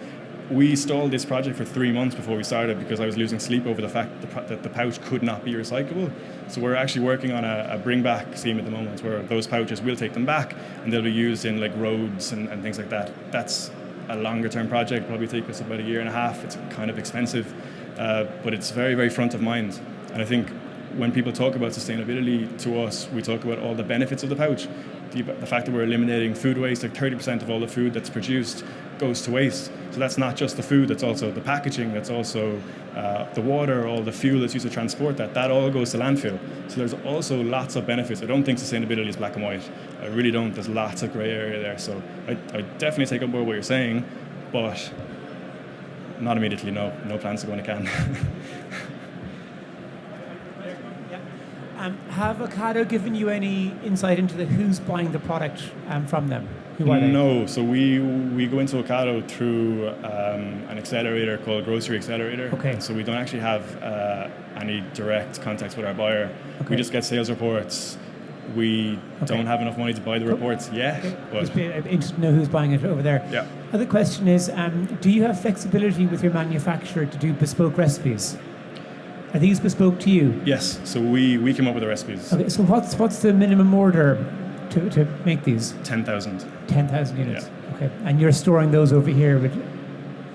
we stalled this project for 3 months before we started because I was losing sleep over the fact that the pouch could not be recyclable. So we're actually working on a bring back scheme at the moment where those pouches, we'll take them back and they'll be used in like roads and things like that. That's a longer term project, probably take us about 1.5 years. It's kind of expensive, but it's very, very front of mind. And I think when people talk about sustainability to us, we talk about all the benefits of the pouch. The fact that we're eliminating food waste, like 30% of all the food that's produced goes to waste. So that's not just the food, that's also the packaging, that's also the water, all the fuel that's used to transport that all goes to landfill. So there's also lots of benefits. I don't think sustainability is black and white. I really don't. There's lots of grey area there. So I definitely take on board what you're saying, but not immediately, no. No plans to go in a can. Have Ocado given you any insight into who's buying the product from them? Who are they? No, so we go into Ocado through an accelerator called Grocery Accelerator. Okay. So we don't actually have any direct contacts with our buyer. Okay. We just get sales reports. We don't have enough money to buy the reports yet. Okay. But Just be interested to know who's buying it over there. Yeah. Other question is, do you have flexibility with your manufacturer to do bespoke recipes? Are these bespoke to you? Yes, so we came up with the recipes. Okay, so what's the minimum order to make these? 10,000. 10,000 units. Yeah. Okay, and you're storing those over here with...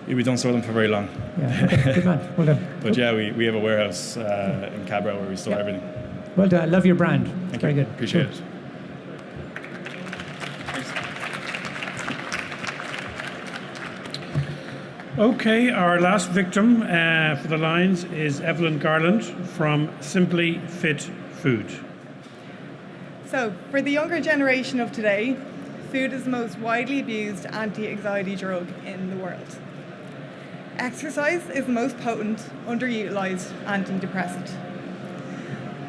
We don't store them for very long. Yeah, okay, good man. Well done. But yeah, we have a warehouse in Cabra where we store everything. Well done. I love your brand. Thank Very you. good. Appreciate Cool. it. Okay, our last victim for the lines is Evelyn Garland from Simply Fit Food. So, for the younger generation of today, food is the most widely abused anti-anxiety drug in the world. Exercise is the most potent, underutilised antidepressant.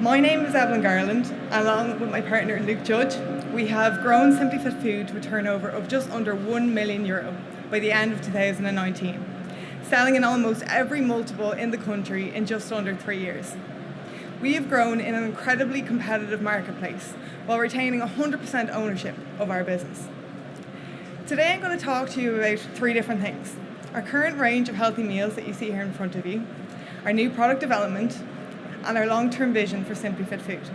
My name is Evelyn Garland, and along with my partner Luke Judge, we have grown Simply Fit Food to a turnover of just under €1 million by the end of 2019, selling in almost every multiple in the country in just under 3 years. We have grown in an incredibly competitive marketplace while retaining 100% ownership of our business. Today I'm going to talk to you about 3 different things: our current range of healthy meals that you see here in front of you, our new product development, and our long-term vision for Simply Fit Food.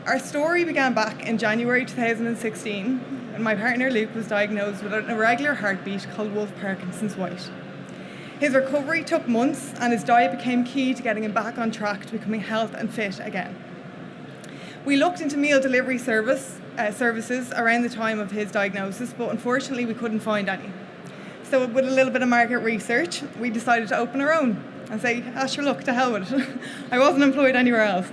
Our story began back in January 2016 when my partner Luke was diagnosed with an irregular heartbeat called Wolff Parkinson's White. His recovery took months and his diet became key to getting him back on track to becoming healthy and fit again. We looked into meal delivery services around the time of his diagnosis, but unfortunately we couldn't find any. So with a little bit of market research, we decided to open our own and say, sure, look, to hell with it. I wasn't employed anywhere else.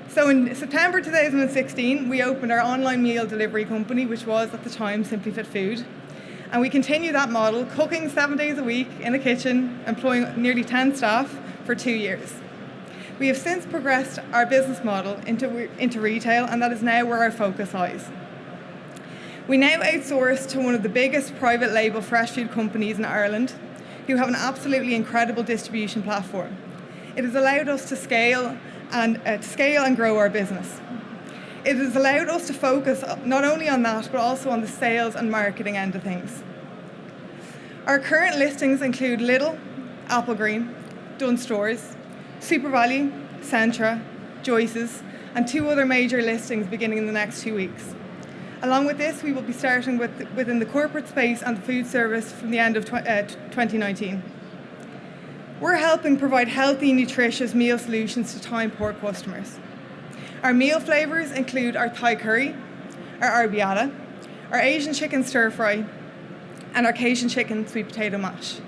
So in September 2016, we opened our online meal delivery company, which was at the time Simply Fit Food. And we continue that model, cooking 7 days a week in a kitchen, employing nearly 10 staff for 2 years. We have since progressed our business model into retail, and that is now where our focus lies. We now outsource to one of the biggest private label fresh food companies in Ireland, who have an absolutely incredible distribution platform. It has allowed us to scale and grow our business. It has allowed us to focus not only on that, but also on the sales and marketing end of things. Our current listings include Lidl, Applegreen, Dunnes Stores, SuperValu, Centra, Joyce's, and 2 other major listings beginning in the next 2 weeks. Along with this, we will be starting within the corporate space and the food service from the end of 2019. We're helping provide healthy, nutritious meal solutions to time-poor customers. Our meal flavours include our Thai curry, our arrabbiata, our Asian chicken stir-fry, and our Cajun chicken sweet potato mash.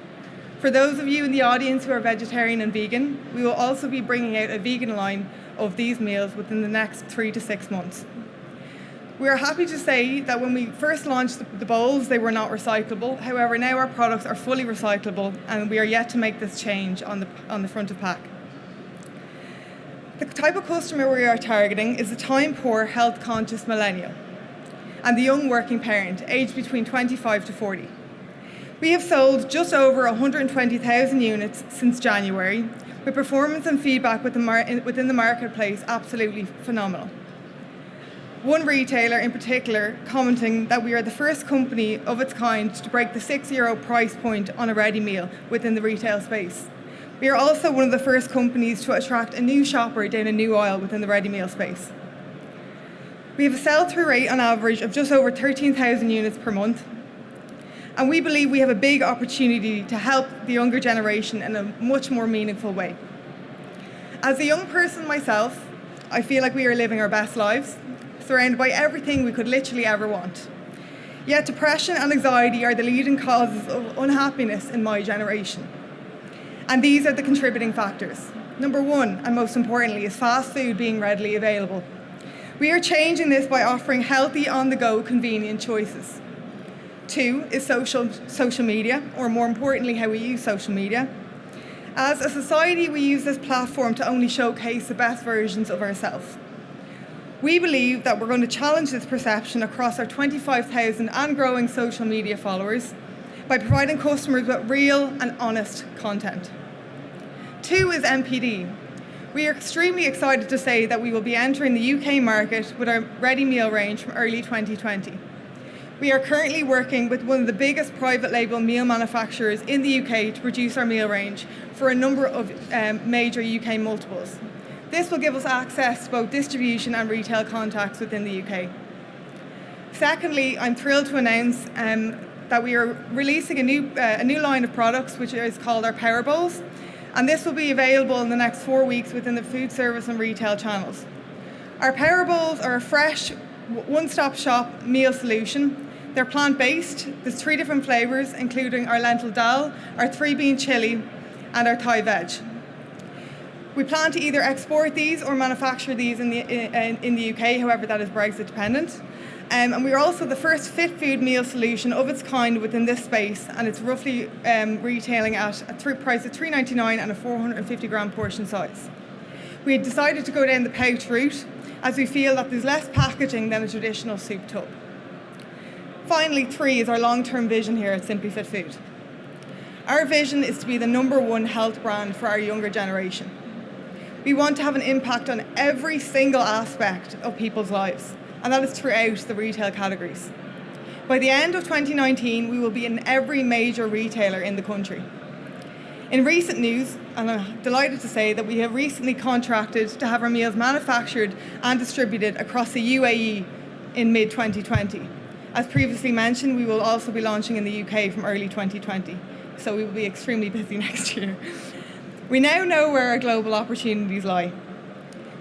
For those of you in the audience who are vegetarian and vegan, we will also be bringing out a vegan line of these meals within the next 3 to 6 months. We are happy to say that when we first launched the bowls, they were not recyclable. However, now our products are fully recyclable, and we are yet to make this change on the front of pack. The type of customer we are targeting is the time-poor, health-conscious millennial and the young working parent, aged between 25 to 40. We have sold just over 120,000 units since January, with performance and feedback within the marketplace absolutely phenomenal. One retailer in particular commenting that we are the first company of its kind to break the €6 price point on a ready meal within the retail space. We are also one of the first companies to attract a new shopper down a new aisle within the ready meal space. We have a sell-through rate on average of just over 13,000 units per month, and we believe we have a big opportunity to help the younger generation in a much more meaningful way. As a young person myself, I feel like we are living our best lives, surrounded by everything we could literally ever want. Yet depression and anxiety are the leading causes of unhappiness in my generation. And these are the contributing factors. Number 1, and most importantly, is fast food being readily available. We are changing this by offering healthy, on-the-go, convenient choices. 2 is social media, or more importantly, how we use social media. As a society, we use this platform to only showcase the best versions of ourselves. We believe that we're going to challenge this perception across our 25,000 and growing social media followers by providing customers with real and honest content. 2 is MPD. We are extremely excited to say that we will be entering the UK market with our ready meal range from early 2020. We are currently working with one of the biggest private label meal manufacturers in the UK to produce our meal range for a number of major UK multiples. This will give us access to both distribution and retail contacts within the UK. Secondly, I'm thrilled to announce that we are releasing a new line of products which is called our Power Bowls, and this will be available in the next 4 weeks within the food service and retail channels. Our Power Bowls are a fresh, one-stop shop meal solution. They're plant-based. There's 3 different flavours, including our lentil dal, our 3-bean chili, and our Thai veg. We plan to either export these or manufacture these in the UK, however that is Brexit dependent. And we are also the first fit food meal solution of its kind within this space, and it's roughly retailing at a price of $3.99 and a 450 gram portion size. We had decided to go down the pouch route as we feel that there's less packaging than a traditional soup tub. Finally, 3 is our long-term vision here at Simply Fit Food. Our vision is to be the #1 health brand for our younger generation. We want to have an impact on every single aspect of people's lives, and that is throughout the retail categories. By the end of 2019, we will be in every major retailer in the country. In recent news, and I'm delighted to say that we have recently contracted to have our meals manufactured and distributed across the UAE in mid-2020. As previously mentioned, we will also be launching in the UK from early 2020, so we will be extremely busy next year. We now know where our global opportunities lie.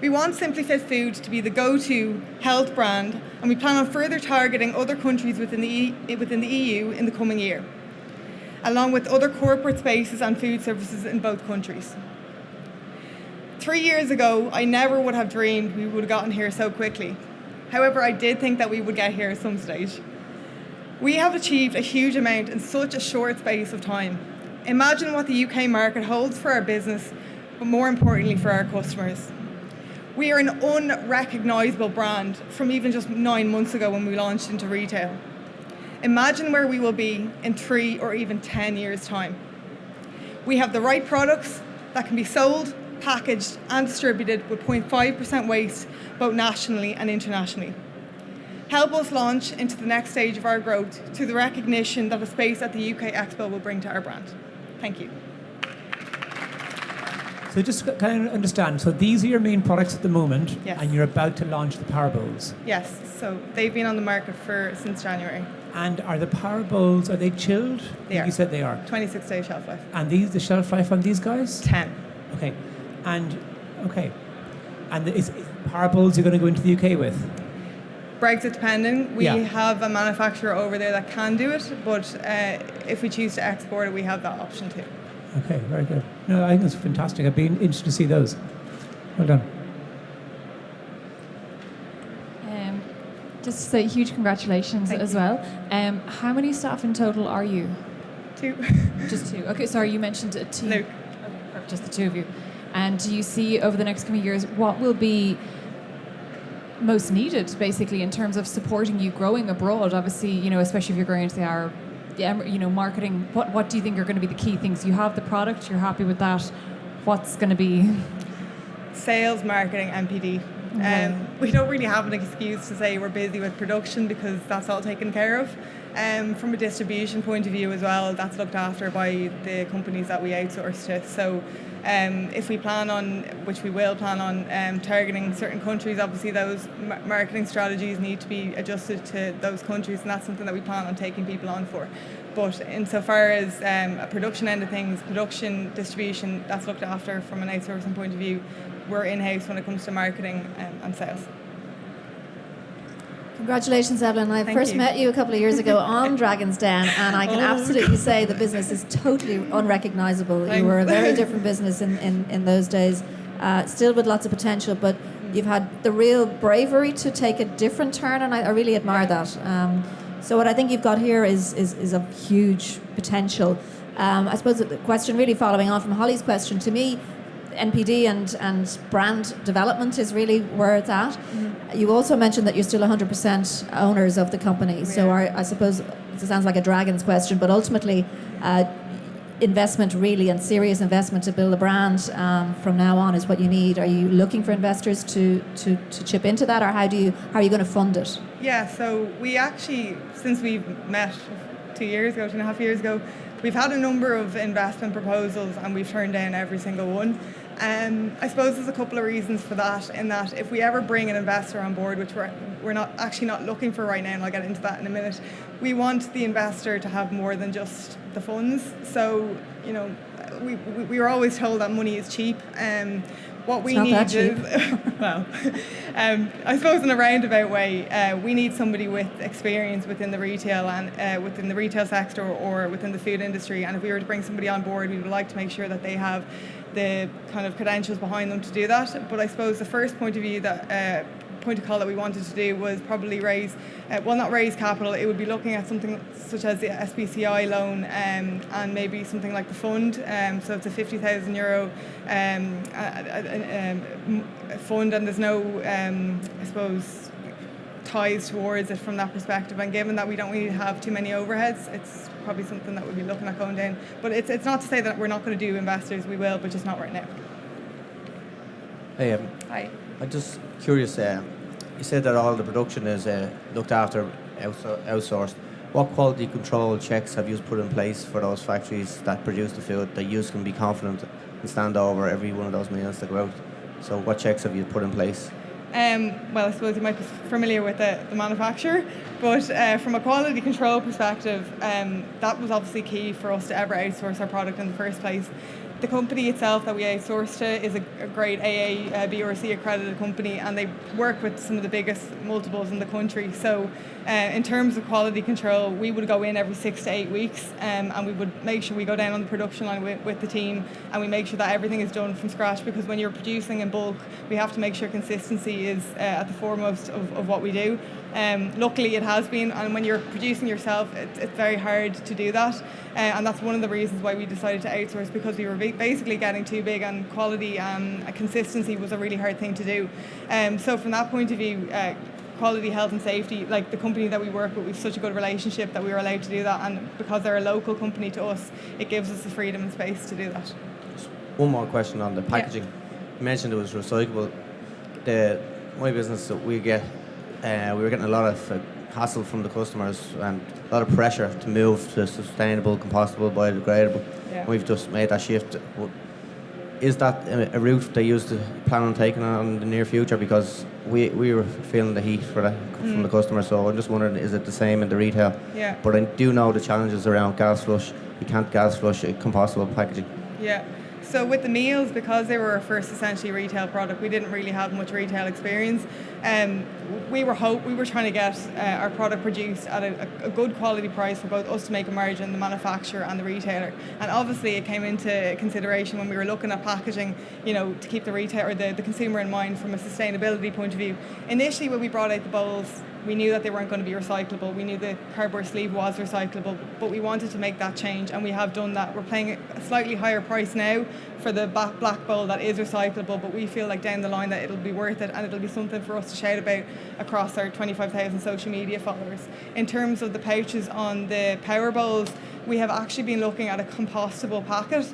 We want Simply Fit Food to be the go-to health brand, and we plan on further targeting other countries within the EU in the coming year, along with other corporate spaces and food services in both countries. 3 years ago, I never would have dreamed we would have gotten here so quickly. However, I did think that we would get here at some stage. We have achieved a huge amount in such a short space of time. Imagine what the UK market holds for our business, but more importantly for our customers. We are an unrecognisable brand from even just 9 months ago when we launched into retail. Imagine where we will be in 3 or even 10 years' time. We have the right products that can be sold, packaged and distributed with 0.5% waste, both nationally and internationally. Help us launch into the next stage of our growth to the recognition that a space at the UK Expo will bring to our brand. Thank you. So just kind of understand, so these are your main products at the moment, Yes. and you're about to launch the Power Bowls. Yes, so they've been on the market since January. And are the Power Bowls, are they chilled? They are. You said they are. 26-day shelf life. And the shelf life on these guys? 10. Okay. And is Power Bowls you're going to go into the UK with? Brexit depending. We Yeah. have a manufacturer over there that can do it, but if we choose to export it, we have that option too. Okay, very good. No, I think it's fantastic. I'd be interested to see those. Well done. Just to say huge congratulations Thank as you. well. How many staff in total are you? 2. Just 2. Okay, sorry, you mentioned a team. Luke. Okay, just the 2 of you. And do you see over the next coming years what will be most needed, basically, in terms of supporting you growing abroad? Obviously, you know, especially if you're going into the Arab, marketing. What do you think are going to be the key things? You have the product, you're happy with that. What's going to be? Sales, marketing, MPD. We don't really have an excuse to say we're busy with production because that's all taken care of. From a distribution point of view as well, that's looked after by the companies that we outsource to. So if we plan on, which we will plan on, targeting certain countries, obviously those marketing strategies need to be adjusted to those countries, and that's something that we plan on taking people on for. But insofar as a production end of things, production, distribution, that's looked after from an outsourcing point of view. We're in-house when it comes to marketing and sales. Congratulations, Evelyn. I Thank first you. met you a couple of years ago on Dragon's Den, and I can absolutely say the business is totally unrecognisable. You Thanks. were a very different business in those days, still with lots of potential, but you've had the real bravery to take a different turn, and I really admire that. So what I think you've got here is a huge potential. I suppose the question really following on from Holly's question, to me, NPD and brand development is really where it's at. Mm-hmm. You also mentioned that you're still 100% owners of the company. So I suppose it sounds like a Dragon's question, but ultimately investment really and serious investment to build a brand from now on is what you need. Are you looking for investors to chip into that, or how are you going to fund it? Yeah, so we actually, since we've met 2.5 years ago, we've had a number of investment proposals and we've turned down every single one. I suppose there's a couple of reasons for that, in that if we ever bring an investor on board, which we're not looking for right now, and I'll get into that in a minute, we want the investor to have more than just the funds. So, you know, we were always told that money is cheap. What we need is, well, I suppose in a roundabout way, we need somebody with experience within the retail and within the retail sector or within the food industry. And if we were to bring somebody on board, we would like to make sure that they have the kind of credentials behind them to do that. But I suppose the first point of call that we wanted to do was probably not raise capital. It would be looking at something such as the SBCI loan and maybe something like the fund. So it's a €50,000 fund, and there's no, I suppose, ties towards it from that perspective. And given that we don't really have too many overheads, it's probably something that we'd be looking at going down. But it's not to say that we're not going to do investors. We will, but just not right now. Hey, Hi. I'm just curious. You said that all the production is looked after, outsourced. What quality control checks have you put in place for those factories that produce the food that you can be confident and stand over every one of those meals that go out? So what checks have you put in place? Well, I suppose you might be familiar with the manufacturer, but from a quality control perspective, that was obviously key for us to ever outsource our product in the first place. The company itself that we outsource to is a great AA, B or C accredited company, and they work with some of the biggest multiples in the country. So in terms of quality control, we would go in every 6 to 8 weeks and we would make sure we go down on the production line with the team, and we make sure that everything is done from scratch, because when you're producing in bulk, we have to make sure consistency is at the foremost of what we do. Luckily it has been, and when you're producing yourself, it's very hard to do that, and that's one of the reasons why we decided to outsource, because we were basically getting too big, and quality consistency was a really hard thing to do. So from that point of view, quality, health and safety, like the company that we work with, we've such a good relationship that we were allowed to do that, and because they're a local company to us, it gives us the freedom and space to do that. One more question on the packaging. You mentioned it was recyclable. My business that we were getting a lot of hassle from the customers and a lot of pressure to move to sustainable, compostable, biodegradable. Yeah. We've just made that shift. Is that a route they used to plan on taking on in the near future? Because we were feeling the heat for that from the customers. So I'm just wondering, is it the same in the retail? Yeah. But I do know the challenges around gas flush. You can't gas flush compostable packaging. Yeah. So with the meals, because they were our first essentially retail product, we didn't really have much retail experience. We were trying to get our product produced at a good quality price for both us to make a margin, the manufacturer and the retailer. And obviously it came into consideration when we were looking at packaging, to keep the retailer or the consumer in mind from a sustainability point of view. Initially when we brought out the bowls, we knew that they weren't going to be recyclable. We knew the cardboard sleeve was recyclable, but we wanted to make that change, and we have done that. We're paying a slightly higher price now for the black bowl that is recyclable, but we feel like down the line that it'll be worth it, and it'll be something for us to shout about across our 25,000 social media followers. In terms of the pouches on the power bowls, we have actually been looking at a compostable packet.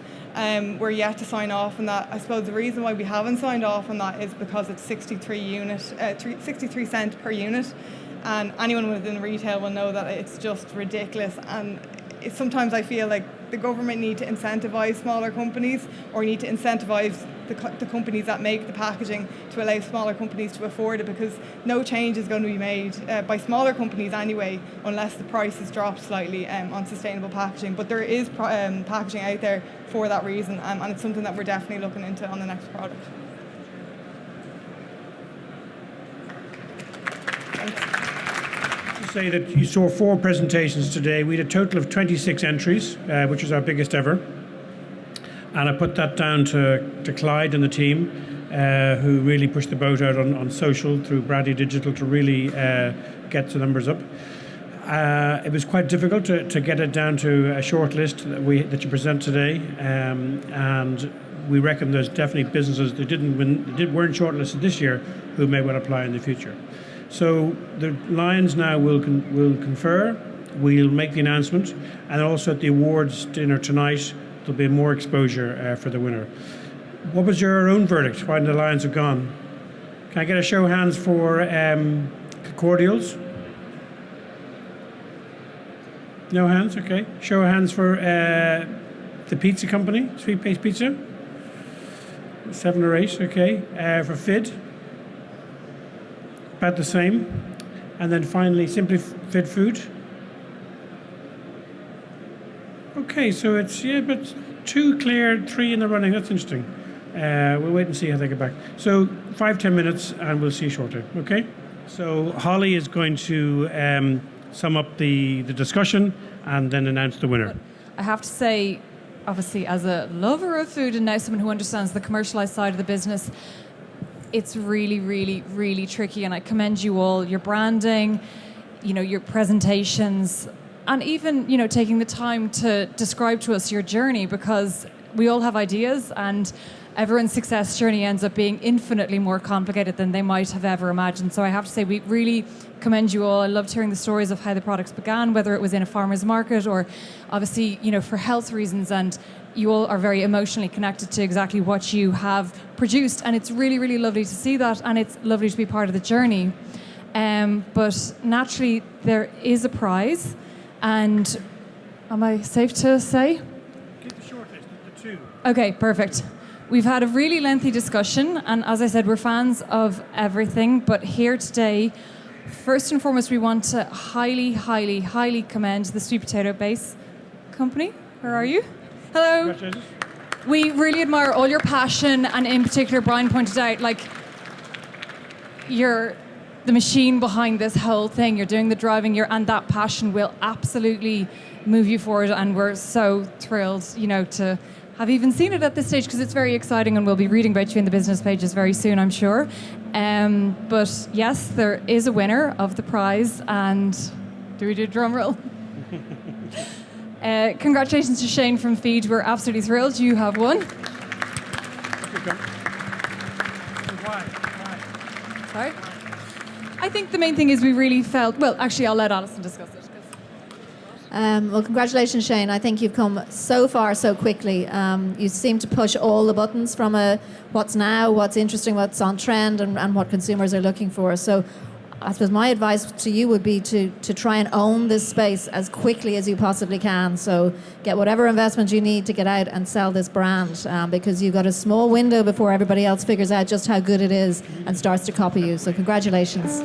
We're yet to sign off on that. I suppose the reason why we haven't signed off on that is because it's 63 cents per unit, and anyone within retail will know that it's just ridiculous. And sometimes I feel like the government need to incentivise smaller companies, or need to incentivise the companies that make the packaging to allow smaller companies to afford it, because no change is going to be made by smaller companies anyway unless the price is dropped slightly on sustainable packaging. But there is packaging out there for that reason, and it's something that we're definitely looking into on the next product. Thanks. Say that you saw 4 presentations today. We had a total of 26 entries, which was our biggest ever. And I put that down to Clyde and the team, who really pushed the boat out on social through Bradley Digital to really get the numbers up. It was quite difficult to get it down to a short list that you present today, and we reckon there's definitely businesses that weren't shortlisted this year who may well apply in the future. So the Lions now will confer, we'll make the announcement, and also at the awards dinner tonight there'll be more exposure for the winner. What was your own verdict when the Lions have gone? Can I get a show of hands for cordials? No hands, okay. Show of hands for the pizza company, Sweet Pace Pizza? 7 or 8, okay. For FID? About the same. And then finally, Simply Fit Food. Okay, so it's, but 2 clear, 3 in the running. That's interesting. We'll wait and see how they get back. So 5-10 minutes and we'll see you shortly, okay? So Holly is going to sum up the discussion and then announce the winner. I have to say, obviously, as a lover of food and now someone who understands the commercialized side of the business, it's really, really, really tricky, and I commend you all. Your branding, your presentations, and even, taking the time to describe to us your journey, because we all have ideas and everyone's success journey ends up being infinitely more complicated than they might have ever imagined. So I have to say, we really commend you all. I loved hearing the stories of how the products began, whether it was in a farmer's market or obviously, for health reasons, and you all are very emotionally connected to exactly what you have produced, and it's really, really lovely to see that, and it's lovely to be part of the journey. But naturally, there is a prize, and am I safe to say? Keep the short list, the 2. Okay, perfect. We've had a really lengthy discussion, and as I said, we're fans of everything, but here today, first and foremost, we want to highly, highly, highly commend the Sweet Potato Base Company. Where are you? Hello. We really admire all your passion, and in particular, Brian pointed out, you're the machine behind this whole thing. You're doing the driving, and that passion will absolutely move you forward, and we're so thrilled, to have even seen it at this stage, because it's very exciting, and we'll be reading about you in the business pages very soon, I'm sure. But yes, there is a winner of the prize, and do we do a drum roll? Congratulations to Shane from Feed. We're absolutely thrilled. You have won. Sorry. I think the main thing is we really felt. Well, actually, I'll let Alison discuss it. Well, congratulations, Shane. I think you've come so far so quickly. You seem to push all the buttons from what's now, what's interesting, what's on trend, and what consumers are looking for. So I suppose my advice to you would be to try and own this space as quickly as you possibly can. So get whatever investment you need to get out and sell this brand, because you've got a small window before everybody else figures out just how good it is and starts to copy you. So congratulations.